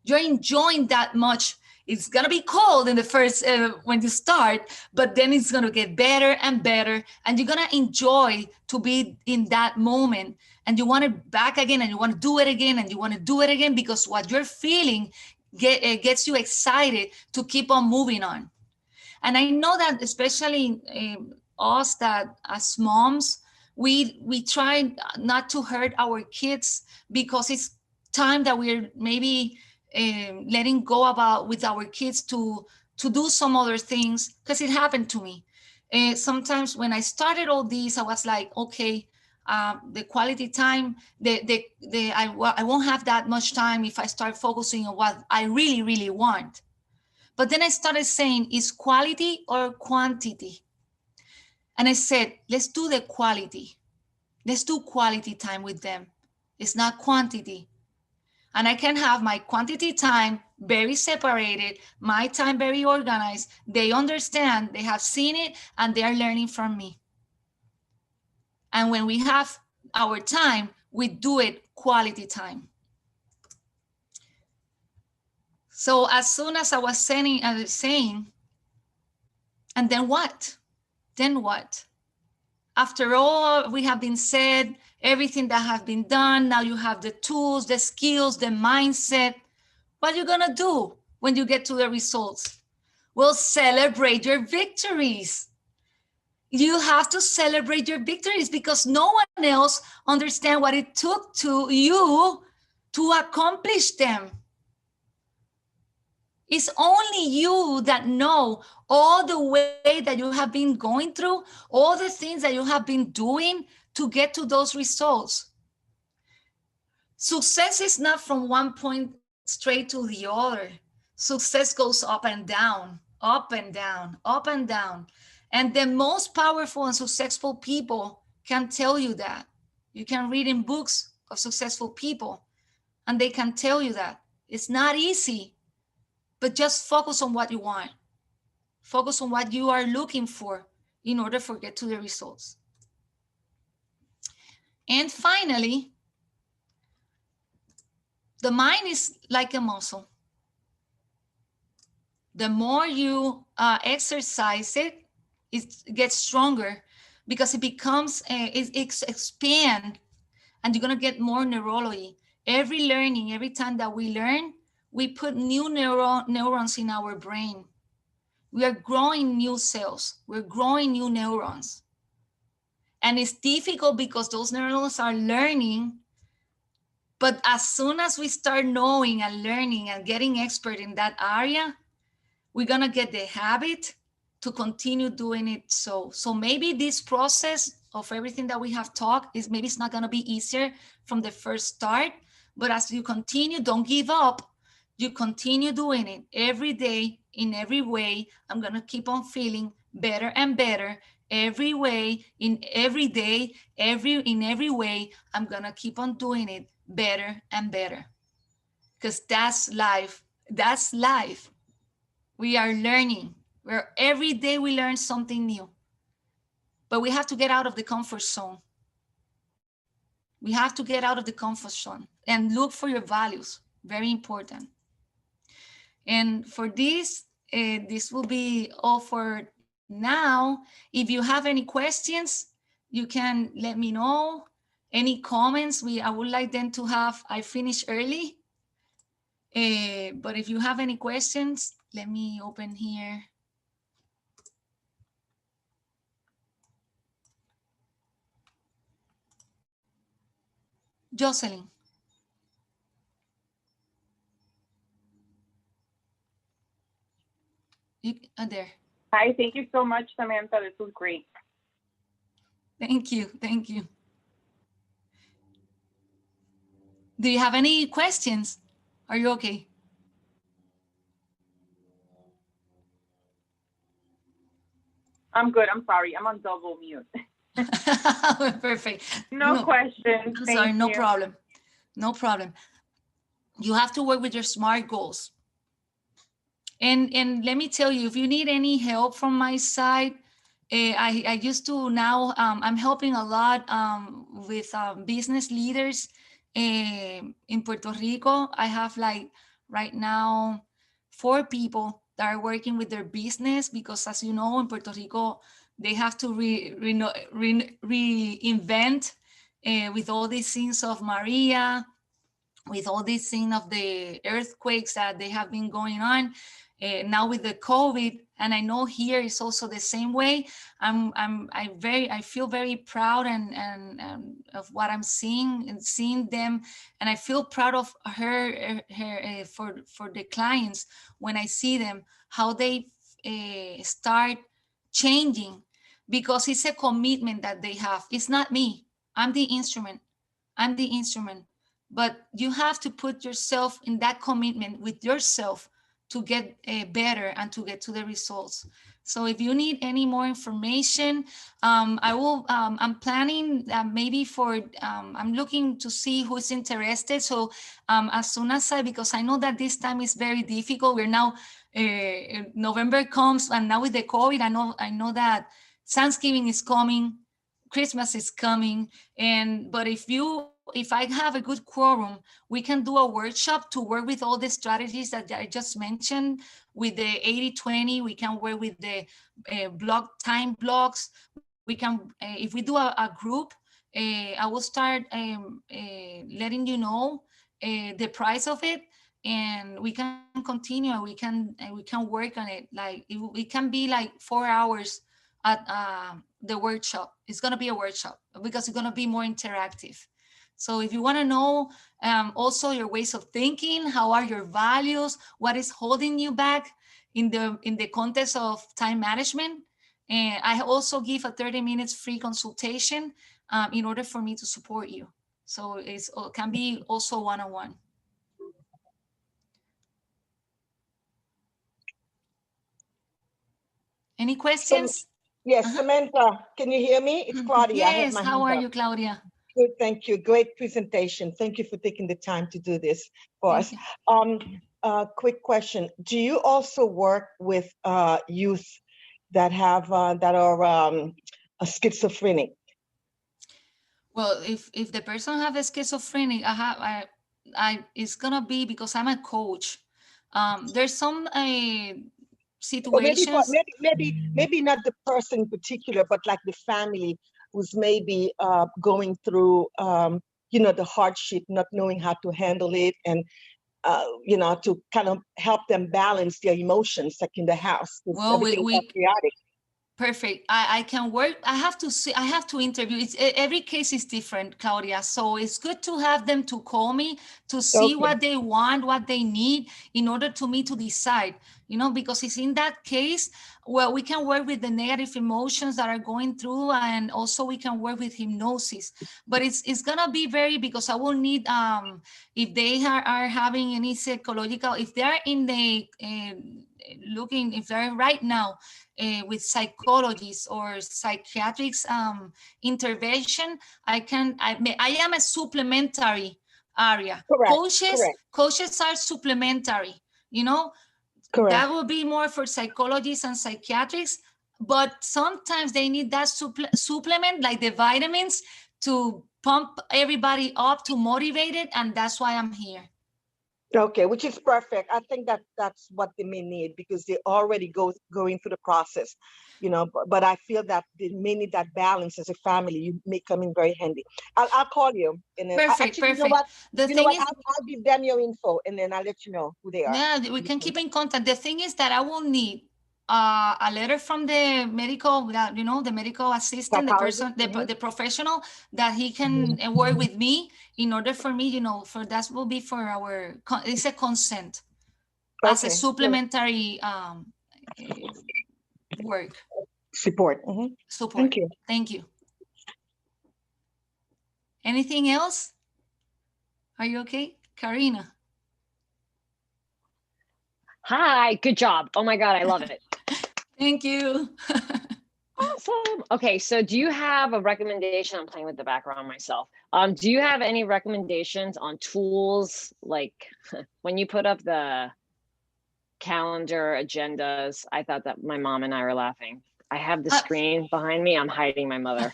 you're enjoying that much. It's gonna be cold in the first when you start, but then it's gonna get better and better, and you're gonna enjoy to be in that moment. And you want it back again, and you want to do it again, and you want to do it again because what you're feeling gets you excited to keep on moving on. And I know that especially us that as moms, we try not to hurt our kids because it's time that we're maybe letting go with our kids to do some other things, because it happened to me. Sometimes when I started all these, I was like, okay, the quality time, I won't have that much time if I start focusing on what I really, really want. But then I started saying, is quality or quantity? And I said, let's do the quality. Let's do quality time with them. It's not quantity. And I can have my quantity time very separated, my time very organized. They understand, they have seen it, and they are learning from me. And when we have our time, we do it quality time. So as soon as I was saying, and then what? Then what? After all we have been said, everything that has been done, now you have the tools, the skills, the mindset. What are you gonna do when you get to the results? Well, celebrate your victories. You have to celebrate your victories because no one else understands what it took to you to accomplish them. It's only you that know all the way that you have been going through, all the things that you have been doing to get to those results. Success is not from one point straight to the other. Success goes up and down, up and down, up and down. And the most powerful and successful people can tell you that. You can read in books of successful people, and they can tell you that. It's not easy. But just focus on what you want. Focus on what you are looking for in order to get to the results. And finally, the mind is like a muscle. The more you exercise it, it gets stronger because it becomes, it expands, and you're gonna get more neurology. Every time that we learn, we put new neurons in our brain. We are growing new cells. We're growing new neurons. And it's difficult because those neurons are learning. But as soon as we start knowing and learning and getting expert in that area, we're gonna get the habit to continue doing it. So maybe this process of everything that we have talked is maybe it's not gonna be easier from the first start, but as you continue, don't give up. You continue doing it every day, in every way. I'm gonna keep on feeling better and better. every way, in every day, in every way, I'm gonna keep on doing it better and better. Because that's life. That's life. We are learning. Where every day we learn something new. But we have to get out of the comfort zone. We have to get out of the comfort zone and look for your values. Very important. And for this will be all for now. If you have any questions, you can let me know. Any comments, I would like them to have, I finish early. But if you have any questions, let me open here. Jocelyn. You are there. Hi, thank you so much, Samantha. This was great. Thank you. Thank you. Do you have any questions? Are you okay? I'm good. I'm sorry. I'm on double mute. Perfect. No questions. I'm Thank sorry, no you. problem. No problem. You have to work with your SMART goals. And let me tell you, if you need any help from my side, I used to now, I'm helping a lot with business leaders in Puerto Rico. I have like right now 4 people that are working with their business because, as you know, in Puerto Rico, they have to reinvent with all these things of Maria, with all these things of the earthquakes that they have been going on. Now with the COVID, and I know here is also the same way. I feel very proud and of what I'm seeing and seeing them, and I feel proud of her for the clients when I see them how they start changing, because it's a commitment that they have. It's not me. I'm the instrument. I'm the instrument. But you have to put yourself in that commitment with yourself to get better and to get to the results. So if you need any more information, I'm planning maybe I'm looking to see who's interested. So as soon as because I know that this time is very difficult. We're now, November comes, and now with the COVID, I know that Thanksgiving is coming, Christmas is coming, but if I have a good quorum, we can do a workshop to work with all the strategies that I just mentioned. With the 80-20, we can work with the time blocks. We can, if we do a group, I will start letting you know the price of it, and we can continue. We can work on it. Like it can be like 4 hours at the workshop. It's gonna be a workshop because it's gonna be more interactive. So if you want to know also your ways of thinking, how are your values, what is holding you back in the context of time management, and I also give a 30 minutes free consultation in order for me to support you. So it can be also one-on-one. Any questions? Yes, Samantha, can you hear me? It's Claudia. I have Yes, my how hand are up. you, Claudia? Good, thank you. Great presentation. Thank you for taking the time to do this for us. Quick question. Do you also work with youth that are schizophrenic? Well, if the person have a schizophrenic, it's gonna be because I'm a coach. There's some Or maybe, situations. maybe not the person in particular, but like the family who's maybe going through, the hardship, not knowing how to handle it, and to kind of help them balance their emotions, like in the house. Well, Everything is chaotic. Perfect. I can work. I have to interview. Every case is different, Claudia. So it's good to have them to call me to see what they want, what they need in order to me to decide, because it's in that case, well, we can work with the negative emotions that are going through, and also we can work with hypnosis. But it's gonna be because I will need, if they are having any psychological, if they are in the looking, if they're right now with psychologists or psychiatrics intervention, I am a supplementary area. Correct, Coaches, correct. coaches are supplementary, you know, Correct. that will be more for psychologists and psychiatrics, but sometimes they need that supplement, like the vitamins, to pump everybody up, to motivate it, and that's why I'm here. Okay, which is perfect. I think that that's what they may need because they already going through the process, you know. But I feel that they may need that balance as a family. You may come in very handy. I'll call you, and then Perfect, actually, you know perfect. what? The You know thing what? is, I'll give them your info, and then I'll let you know who they are. yeah, we can keep in contact. The thing is that I will need a letter from the medical, you know, the medical assistant, the person, Psychologist. the professional, that he can work with me in order for me, you know, for that will be for our, it's a consent as a Okay. supplementary work. Support. Support. Thank you. Thank you. Anything else? Are you okay? Karina. Hi, good job. Oh my God, I love it. Thank you. Awesome. Okay, so do you have a recommendation? I'm playing with the background myself. Do you have any recommendations on tools? Like when you put up the calendar agendas, I thought that my mom and I were laughing. I have the screen behind me. I'm hiding my mother,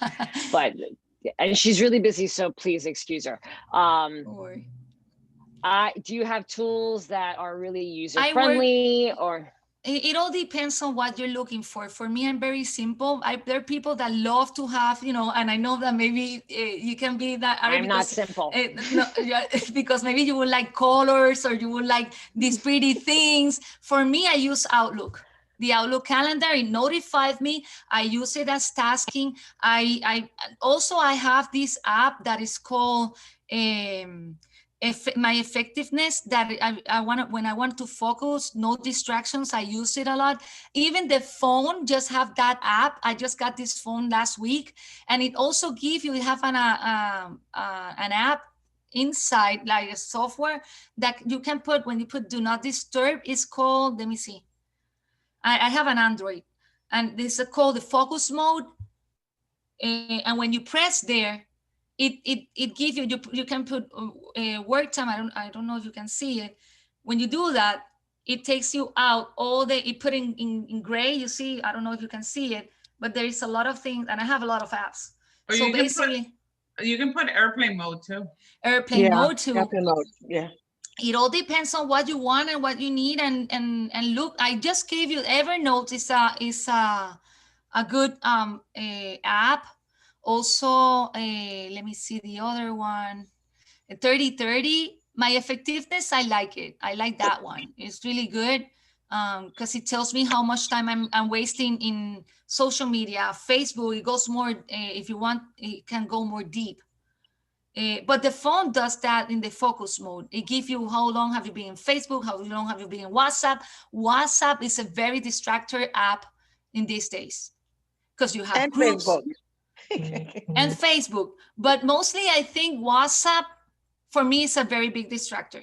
and she's really busy, so please excuse her. Do you have tools that are really user friendly or? It all depends on what you're looking for. For me, I'm very simple. There are people that love to have, you know, and I know that maybe you can be that. I'm not simple. No, because maybe you would like colors or you would like these pretty things. For me, I use Outlook. The Outlook calendar, it notifies me. I use it as tasking. I also have this app that is called my effectiveness, that I want when I want to focus, no distractions, I use it a lot. Even the phone just have that app. I just got this phone last week, and it also gives you have an app inside, like a software that you can put when you put do not disturb. It's called, let me see, I have an Android, and this is called the focus mode, and when you press there, it gives you, you can put work time. I don't know if you can see it. When you do that, it takes you out it put in gray, you see. I don't know if you can see it, but there is a lot of things, and I have a lot of apps. Or so basically you can put airplane mode too. Airplane mode too. Airplane mode, yeah. It all depends on what you want and what you need, and look, I just gave you Evernote is a good app. Also, let me see the other one, 30/30. My effectiveness, I like it. I like that one. It's really good because it tells me how much time I'm wasting in social media. Facebook, it goes more, if you want, it can go more deep. But the phone does that in the focus mode. It gives you how long have you been in Facebook, how long have you been in WhatsApp. WhatsApp is a very distractor app in these days because you have groups. Facebook. And Facebook. But mostly I think WhatsApp, for me, is a very big distractor.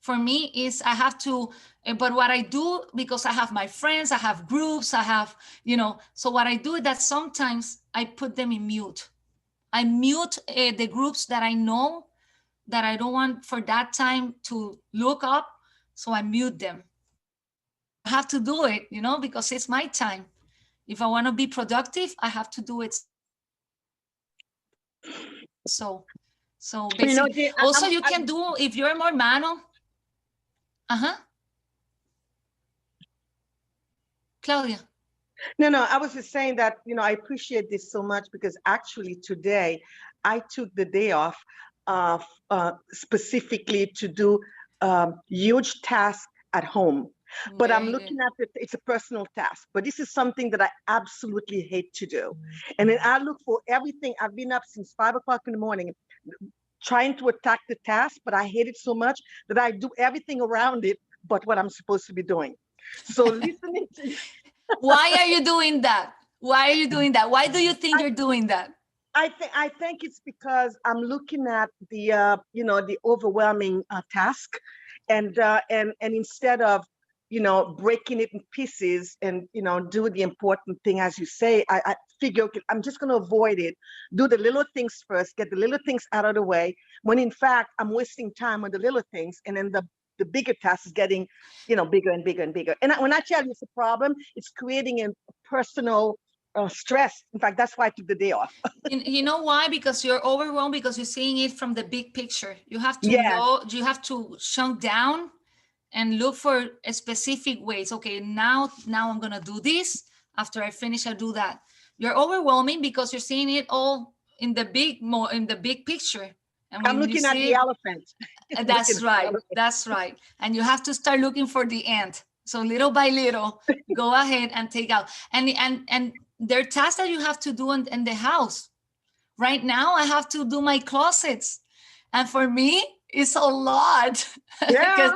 For me, I have to, but what I do, because I have my friends, I have groups, I have, you know, so what I do is that sometimes I put them in mute. I mute the groups that I know that I don't want for that time to look up, so I mute them. I have to do it, you know, because it's my time. If I want to be productive, I have to do it. So basically, you know, also you can do, if you're more manual. Claudia. No, I was just saying that, you know, I appreciate this so much because actually today I took the day off specifically to do huge tasks at home. But I'm looking at it, it's a personal task, but this is something that I absolutely hate to do. And then I look for everything. I've been up since 5 o'clock in the morning trying to attack the task, but I hate it so much that I do everything around it but what I'm supposed to be doing. So listening to you. Why are you doing that? Why are you doing that? Why do you think you're doing that? I think it's because I'm looking at the you know, the overwhelming task, and instead of, breaking it in pieces and, do the important thing, as you say, I figure, okay, I'm just going to avoid it, do the little things first, get the little things out of the way, when in fact, I'm wasting time on the little things. And then the bigger task is getting, bigger and bigger and bigger. And when I tell you it's a problem, it's creating a personal stress. In fact, that's why I took the day off. You know why? Because you're overwhelmed, because you're seeing it from the big picture. You have to you have to chunk down and look for a specific ways. Okay, now I'm gonna do this. After I finish, I do that. You're overwhelming because you're seeing it all in the big picture. And I'm looking at the elephant. That's right. That's right. And you have to start looking for the ant. So little by little, go ahead and take out. And there are tasks that you have to do in the house. Right now, I have to do my closets. And for me, it's a lot. Yeah.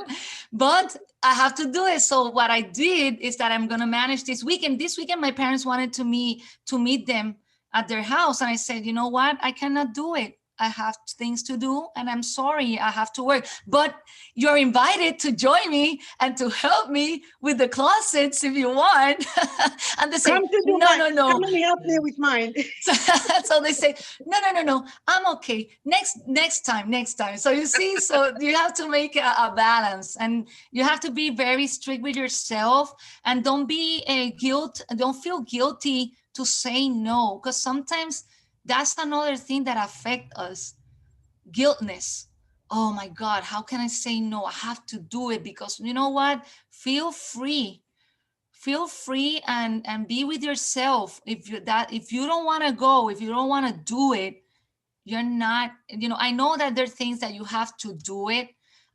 But I have to do it. So what I did is that I'm going to manage this weekend. This weekend, my parents wanted to meet them at their house. And I said, you know what? I cannot do it. I have things to do and I'm sorry, I have to work. But you're invited to join me and to help me with the closets if you want. And they say, no. Come and help me with mine. So they say, no, I'm okay. Next time. So you see, so you have to make a balance, and you have to be very strict with yourself, and don't feel guilty to say no, because sometimes that's another thing that affects us. Guiltness. Oh my God, how can I say no? I have to do it, because you know what? Feel free and be with yourself. If you don't want to go, if you don't want to do it, you're not, I know that there are things that you have to do it,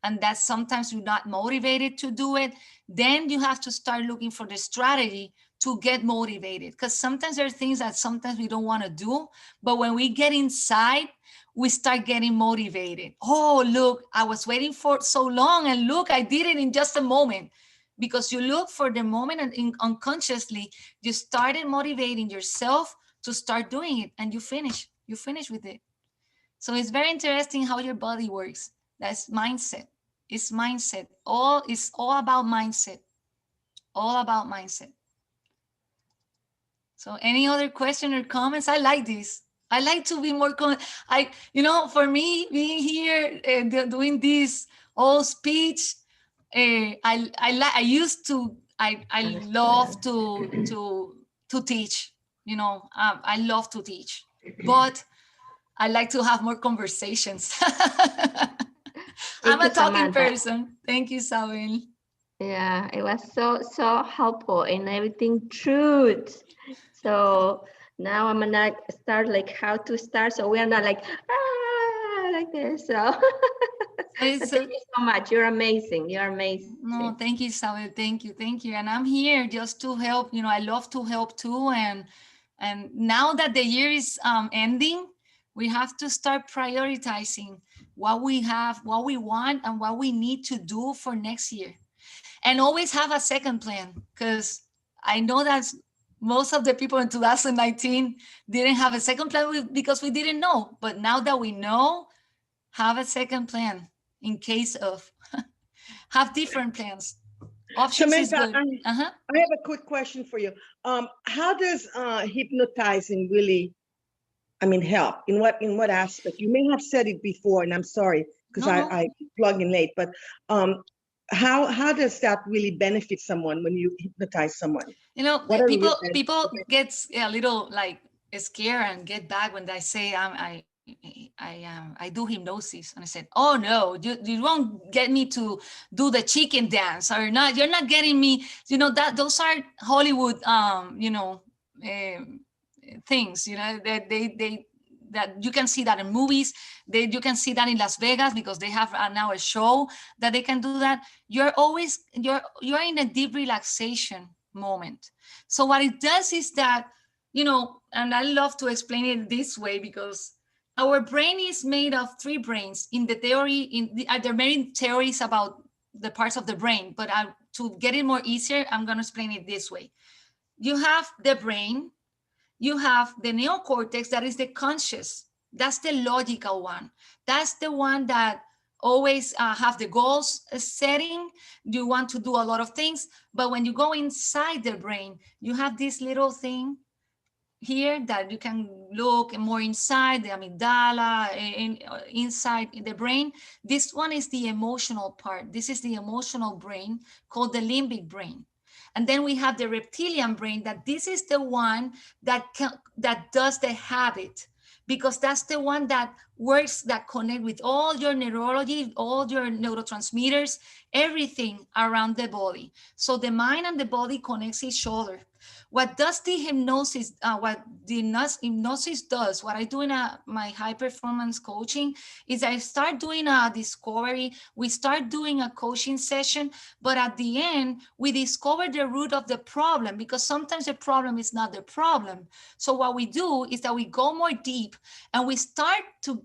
and that sometimes you're not motivated to do it. Then you have to start looking for the strategy to get motivated, because sometimes there are things that sometimes we don't want to do, but when we get inside, we start getting motivated. Oh, look, I was waiting for so long, and look, I did it in just a moment. Because you look for the moment, and unconsciously, you started motivating yourself to start doing it, and you finish with it. So it's very interesting how your body works. That's mindset. It's mindset. It's all about mindset. All about mindset. So any other question or comments? I like this. I like to be more, for me, being here and doing this whole speech, I love to teach. I love to teach, but I like to have more conversations. I'm a talking person. Thank you, Sabine. Yeah, it was so helpful in everything truth. So now I'm gonna start like how to start. So we are not like this. So thank you so much. You're amazing. You're amazing. No, thank you, Sabine. Thank you. And I'm here just to help. I love to help too. And now that the year is ending, we have to start prioritizing what we have, what we want, and what we need to do for next year. And always have a second plan, because I know that most of the people in 2019 didn't have a second plan because we didn't know. But now that we know, have a second plan in case of, have different plans. Options is good. I have a quick question for you. How does hypnotizing really, help? In what aspect? You may have said it before, and I'm sorry because I plug in late. But how does that really benefit someone when you hypnotize someone? People get a little like scared and get back when I say I do hypnosis, and I said, oh no, you won't get me to do the chicken dance, or not. You're not getting me. That those are Hollywood things. That you can see that in movies. You can see that in Las Vegas, because they have now a show that they can do that. You're in a deep relaxation moment. So what it does is that, and I love to explain it this way, because our brain is made of 3 brains. In the theory, there are many theories about the parts of the brain, but to get it more easier, I'm going to explain it this way. You have the brain. You have the neocortex, that is the conscious. That's the logical one. That's the one that, always have the goals setting. You want to do a lot of things, but when you go inside the brain, you have this little thing here that you can look more inside the amygdala, inside the brain. This one is the emotional part. This is the emotional brain called the limbic brain. And then we have the reptilian brain, that this is the one that does the habit, because that's the one that works, that connect with all your neurology, all your neurotransmitters, everything around the body. So the mind and the body connects each other. What does the hypnosis, what the hypnosis does, what I do in my high performance coaching, is I start doing a discovery. We start doing a coaching session, but at the end, we discover the root of the problem, because sometimes the problem is not the problem. So what we do is that we go more deep and we start to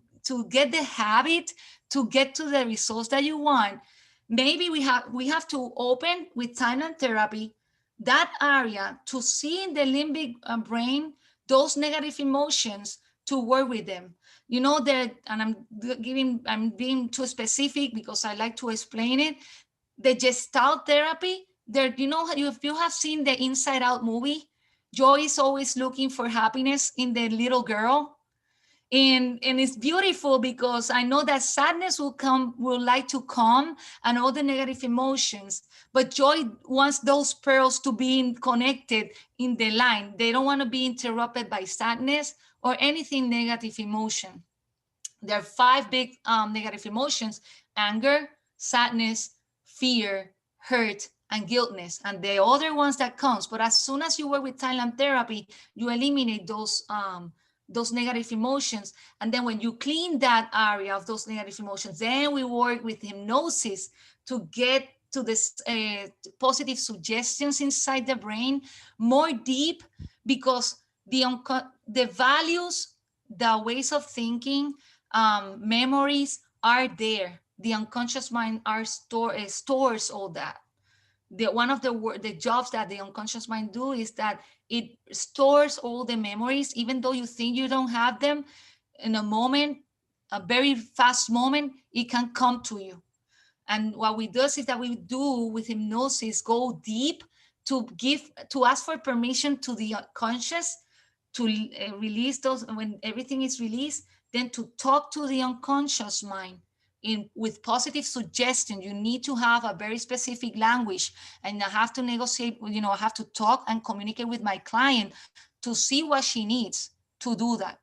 get the habit, to get to the results that you want. Maybe we have to open with silent therapy that area to see in the limbic brain those negative emotions, to work with them. You know that, and I'm being too specific because I like to explain it. The Gestalt therapy, there, you know, if you have seen the Inside Out movie, Joy is always looking for happiness in the little girl. And it's beautiful, because I know that sadness will like to come, and all the negative emotions, but Joy wants those pearls to be connected in the line. They don't want to be interrupted by sadness or anything negative emotion. There are 5 big negative emotions: anger, sadness, fear, hurt, and guiltness, and the other ones that comes. But as soon as you work with silent therapy, you eliminate those negative emotions. And then when you clean that area of those negative emotions, then we work with hypnosis to get to this positive suggestions inside the brain more deep, because the values, the ways of thinking, memories are there. The unconscious mind stores all that. One of the jobs that the unconscious mind do is that it stores all the memories, even though you think you don't have them. In a moment, a very fast moment, it can come to you. And what we do is that we do with hypnosis, go deep to ask for permission to the unconscious to release those. When everything is released, then to talk to the unconscious mind with positive suggestion. You need to have a very specific language, and I have to negotiate, I have to talk and communicate with my client to see what she needs to do that.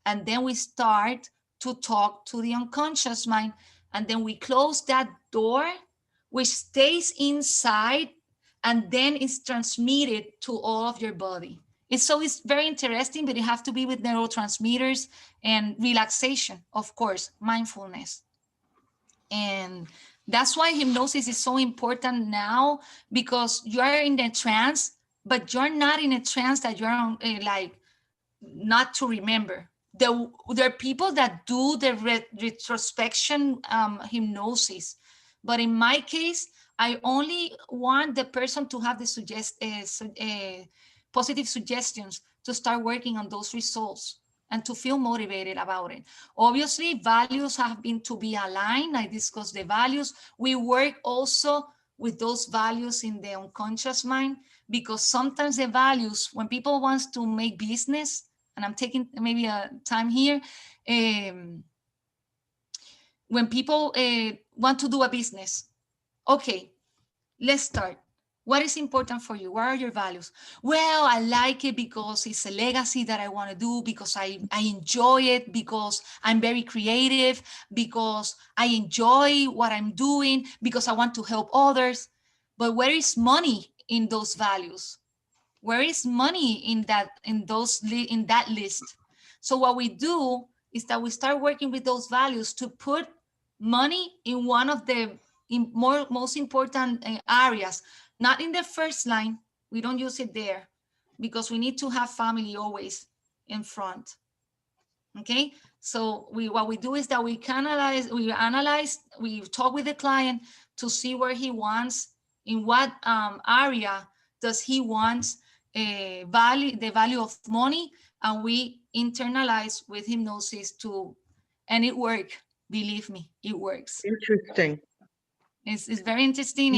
And then we start to talk to the unconscious mind, and then we close that door, which stays inside, and then it's transmitted to all of your body. It's very interesting, but it has to be with neurotransmitters and relaxation, of course, mindfulness. And that's why hypnosis is so important now, because you are in the trance, but you're not in a trance that you're like not to remember. There are people that do the retrospection hypnosis, but in my case, I only want the person to have the positive suggestions to start working on those results and to feel motivated about it. Obviously, values have been to be aligned. I discussed the values. We work also with those values in the unconscious mind, because sometimes the values, when people want to make business, and I'm taking maybe a time here, when people want to do a business, okay, let's start. What is important for you? What are your values? Well, I like it because it's a legacy that I want to do, because I enjoy it, because I'm very creative, because I enjoy what I'm doing, because I want to help others. But where is money in those values? Where is money in that list? So what we do is that we start working with those values to put money in one of the most important areas. Not in the first line, we don't use it there, because we need to have family always in front. Okay, so what we do is that we analyze, we talk with the client to see where he wants, in what area does he want the value of money, and we internalize with hypnosis and it worked Believe me, it works. Interesting. It's very interesting,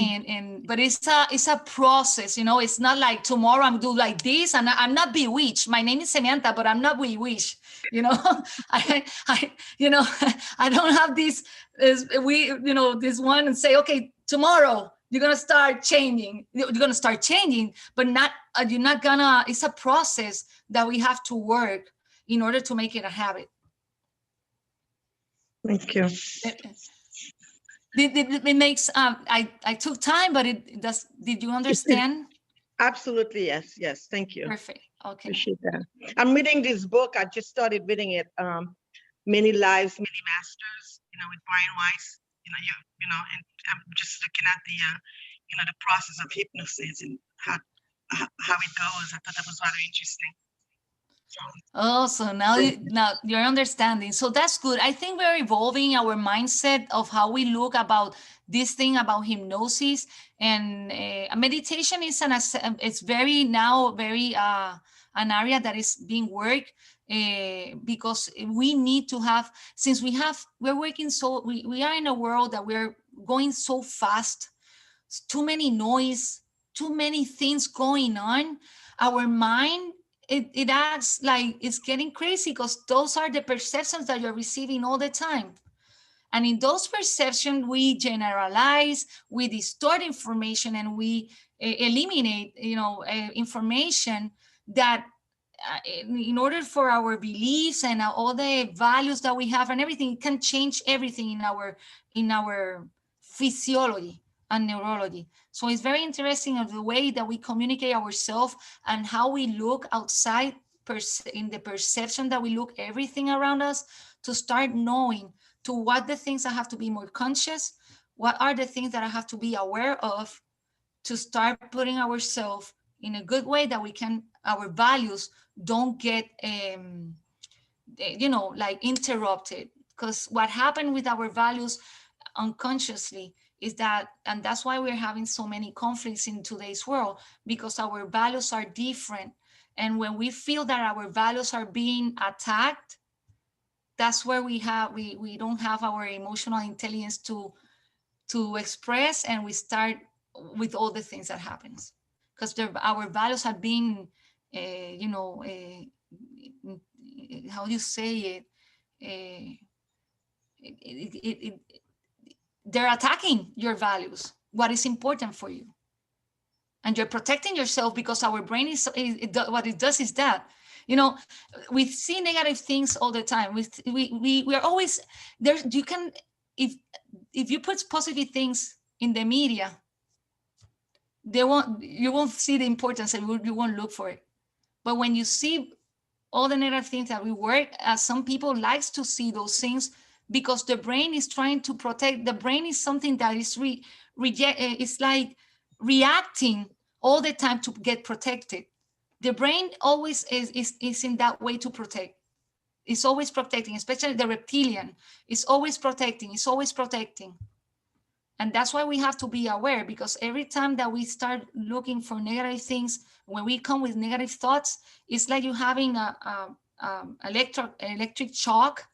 but it's a process, you know. It's not like tomorrow I'm do like this, and I'm not bewitched. My name is Samantha, but I'm not bewitched, you know. I you know, I don't have this this one and say, okay, tomorrow you're gonna start changing. You're gonna start changing, but not you're not gonna. It's a process that we have to work in order to make it a habit. Thank you. It makes I took time, but it does. Did you understand? Absolutely, yes, yes. Thank you. Perfect. Okay. Appreciate that. I'm reading this book. I just started reading it. Many Lives, Many Masters. You know, with Brian Weiss. You know, and I'm just looking at the the process of hypnosis and how it goes. I thought that was rather interesting. Oh, so now you're understanding. So that's good. I think we're evolving our mindset of how we look about this thing about hypnosis, and meditation is it's very an area that is being worked because we need to have, since we're working we are in a world that we're going so fast, too many noise, too many things going on. Our mind, it acts like it's getting crazy because those are the perceptions that you're receiving all the time. And in those perceptions, we generalize, we distort information, and we eliminate, information that in order for our beliefs and all the values that we have and everything, it can change everything in our physiology and neurology. So it's very interesting of the way that we communicate ourselves and how we look outside in the perception that we look everything around us, to start knowing to what the things I have to be more conscious, what are the things that I have to be aware of, to start putting ourselves in a good way that our values don't get, interrupted. Because what happened with our values unconsciously is that, and that's why we're having so many conflicts in today's world, because our values are different. And when we feel that our values are being attacked, that's where we don't have our emotional intelligence to express, and we start with all the things that happens, because our values have been, how do you say it? They're attacking your values, what is important for you. And you're protecting yourself because our brain what it does is that, we see negative things all the time. We are always there. You can, if you put positive things in the media, you won't see the importance, and you won't look for it. But when you see all the negative things that we work, some people likes to see those things, because the brain is trying to protect. The brain is something that is it's like reacting all the time to get protected. The brain always is in that way to protect. It's always protecting, especially the reptilian. It's always protecting. It's always protecting. And that's why we have to be aware, because every time that we start looking for negative things, when we come with negative thoughts, it's like you having electric shock.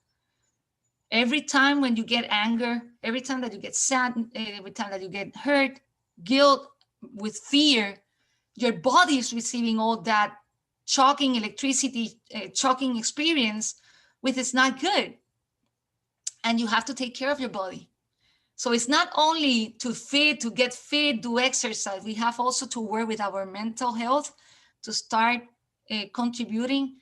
Every time when you get anger, every time that you get sad, every time that you get hurt, guilt, with fear, your body is receiving all that shocking electricity, shocking experience, which is not good. And you have to take care of your body. So it's not only to get fit, do exercise. We have also to work with our mental health, to start contributing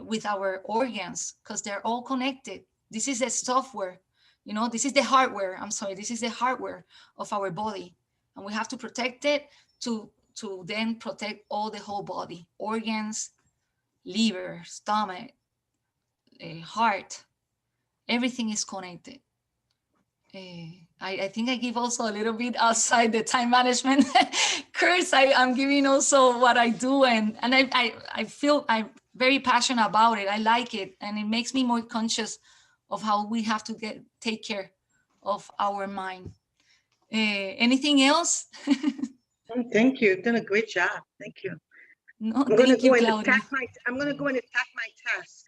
with our organs, because they're all connected. This is the software, this is the hardware. This is the hardware of our body. And we have to protect it to then protect the whole body, organs, liver, stomach, heart, everything is connected. I think I give also a little bit outside the time management course. I'm giving also what I do, and I feel I'm very passionate about it. I like it, and it makes me more conscious of how we have to take care of our mind. Anything else? Thank you. You've done a great job. Thank you. No, I'm going to thank you, go and Claudia. I'm going to go and attack my task.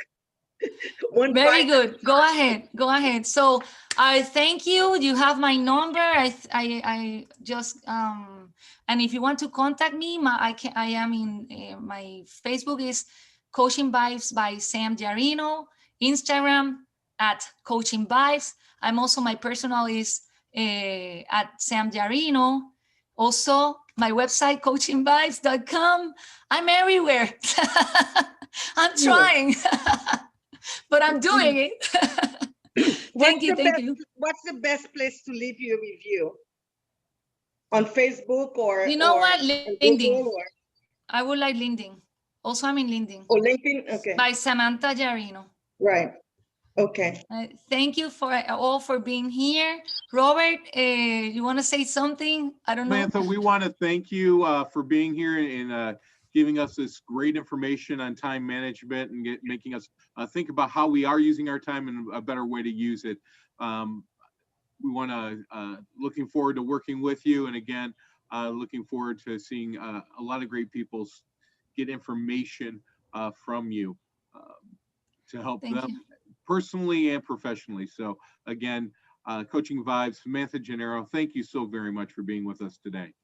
One Very bite. good. Go ahead. Go ahead. So I thank you. You have my number. I just and if you want to contact me, I am in my Facebook is Coaching Vibes by Sam Jareno. Instagram at Coaching Vibes. I'm also my personal is at Sam Jareno. Also my website coachingvibes.com. I'm everywhere. I'm trying. But I'm doing it. Thank you, thank you. What's the best place to leave your review? On Facebook or You know what? on LinkedIn. Google or I would like LinkedIn. Also, I'm in LinkedIn. or LinkedIn? Okay, By Samantha Jareno. right. Okay. Thank you for all for being here. Robert, you want to say something? I don't know. Samantha, we want to thank you for being here and giving us this great information on time management and making us think about how we are using our time and a better way to use it. We want to looking forward to working with you, and again, looking forward to seeing a lot of great people get information from you to help Thank them you. personally and professionally. So again, Coaching Vibes, Samantha Jareno, thank you so very much for being with us today.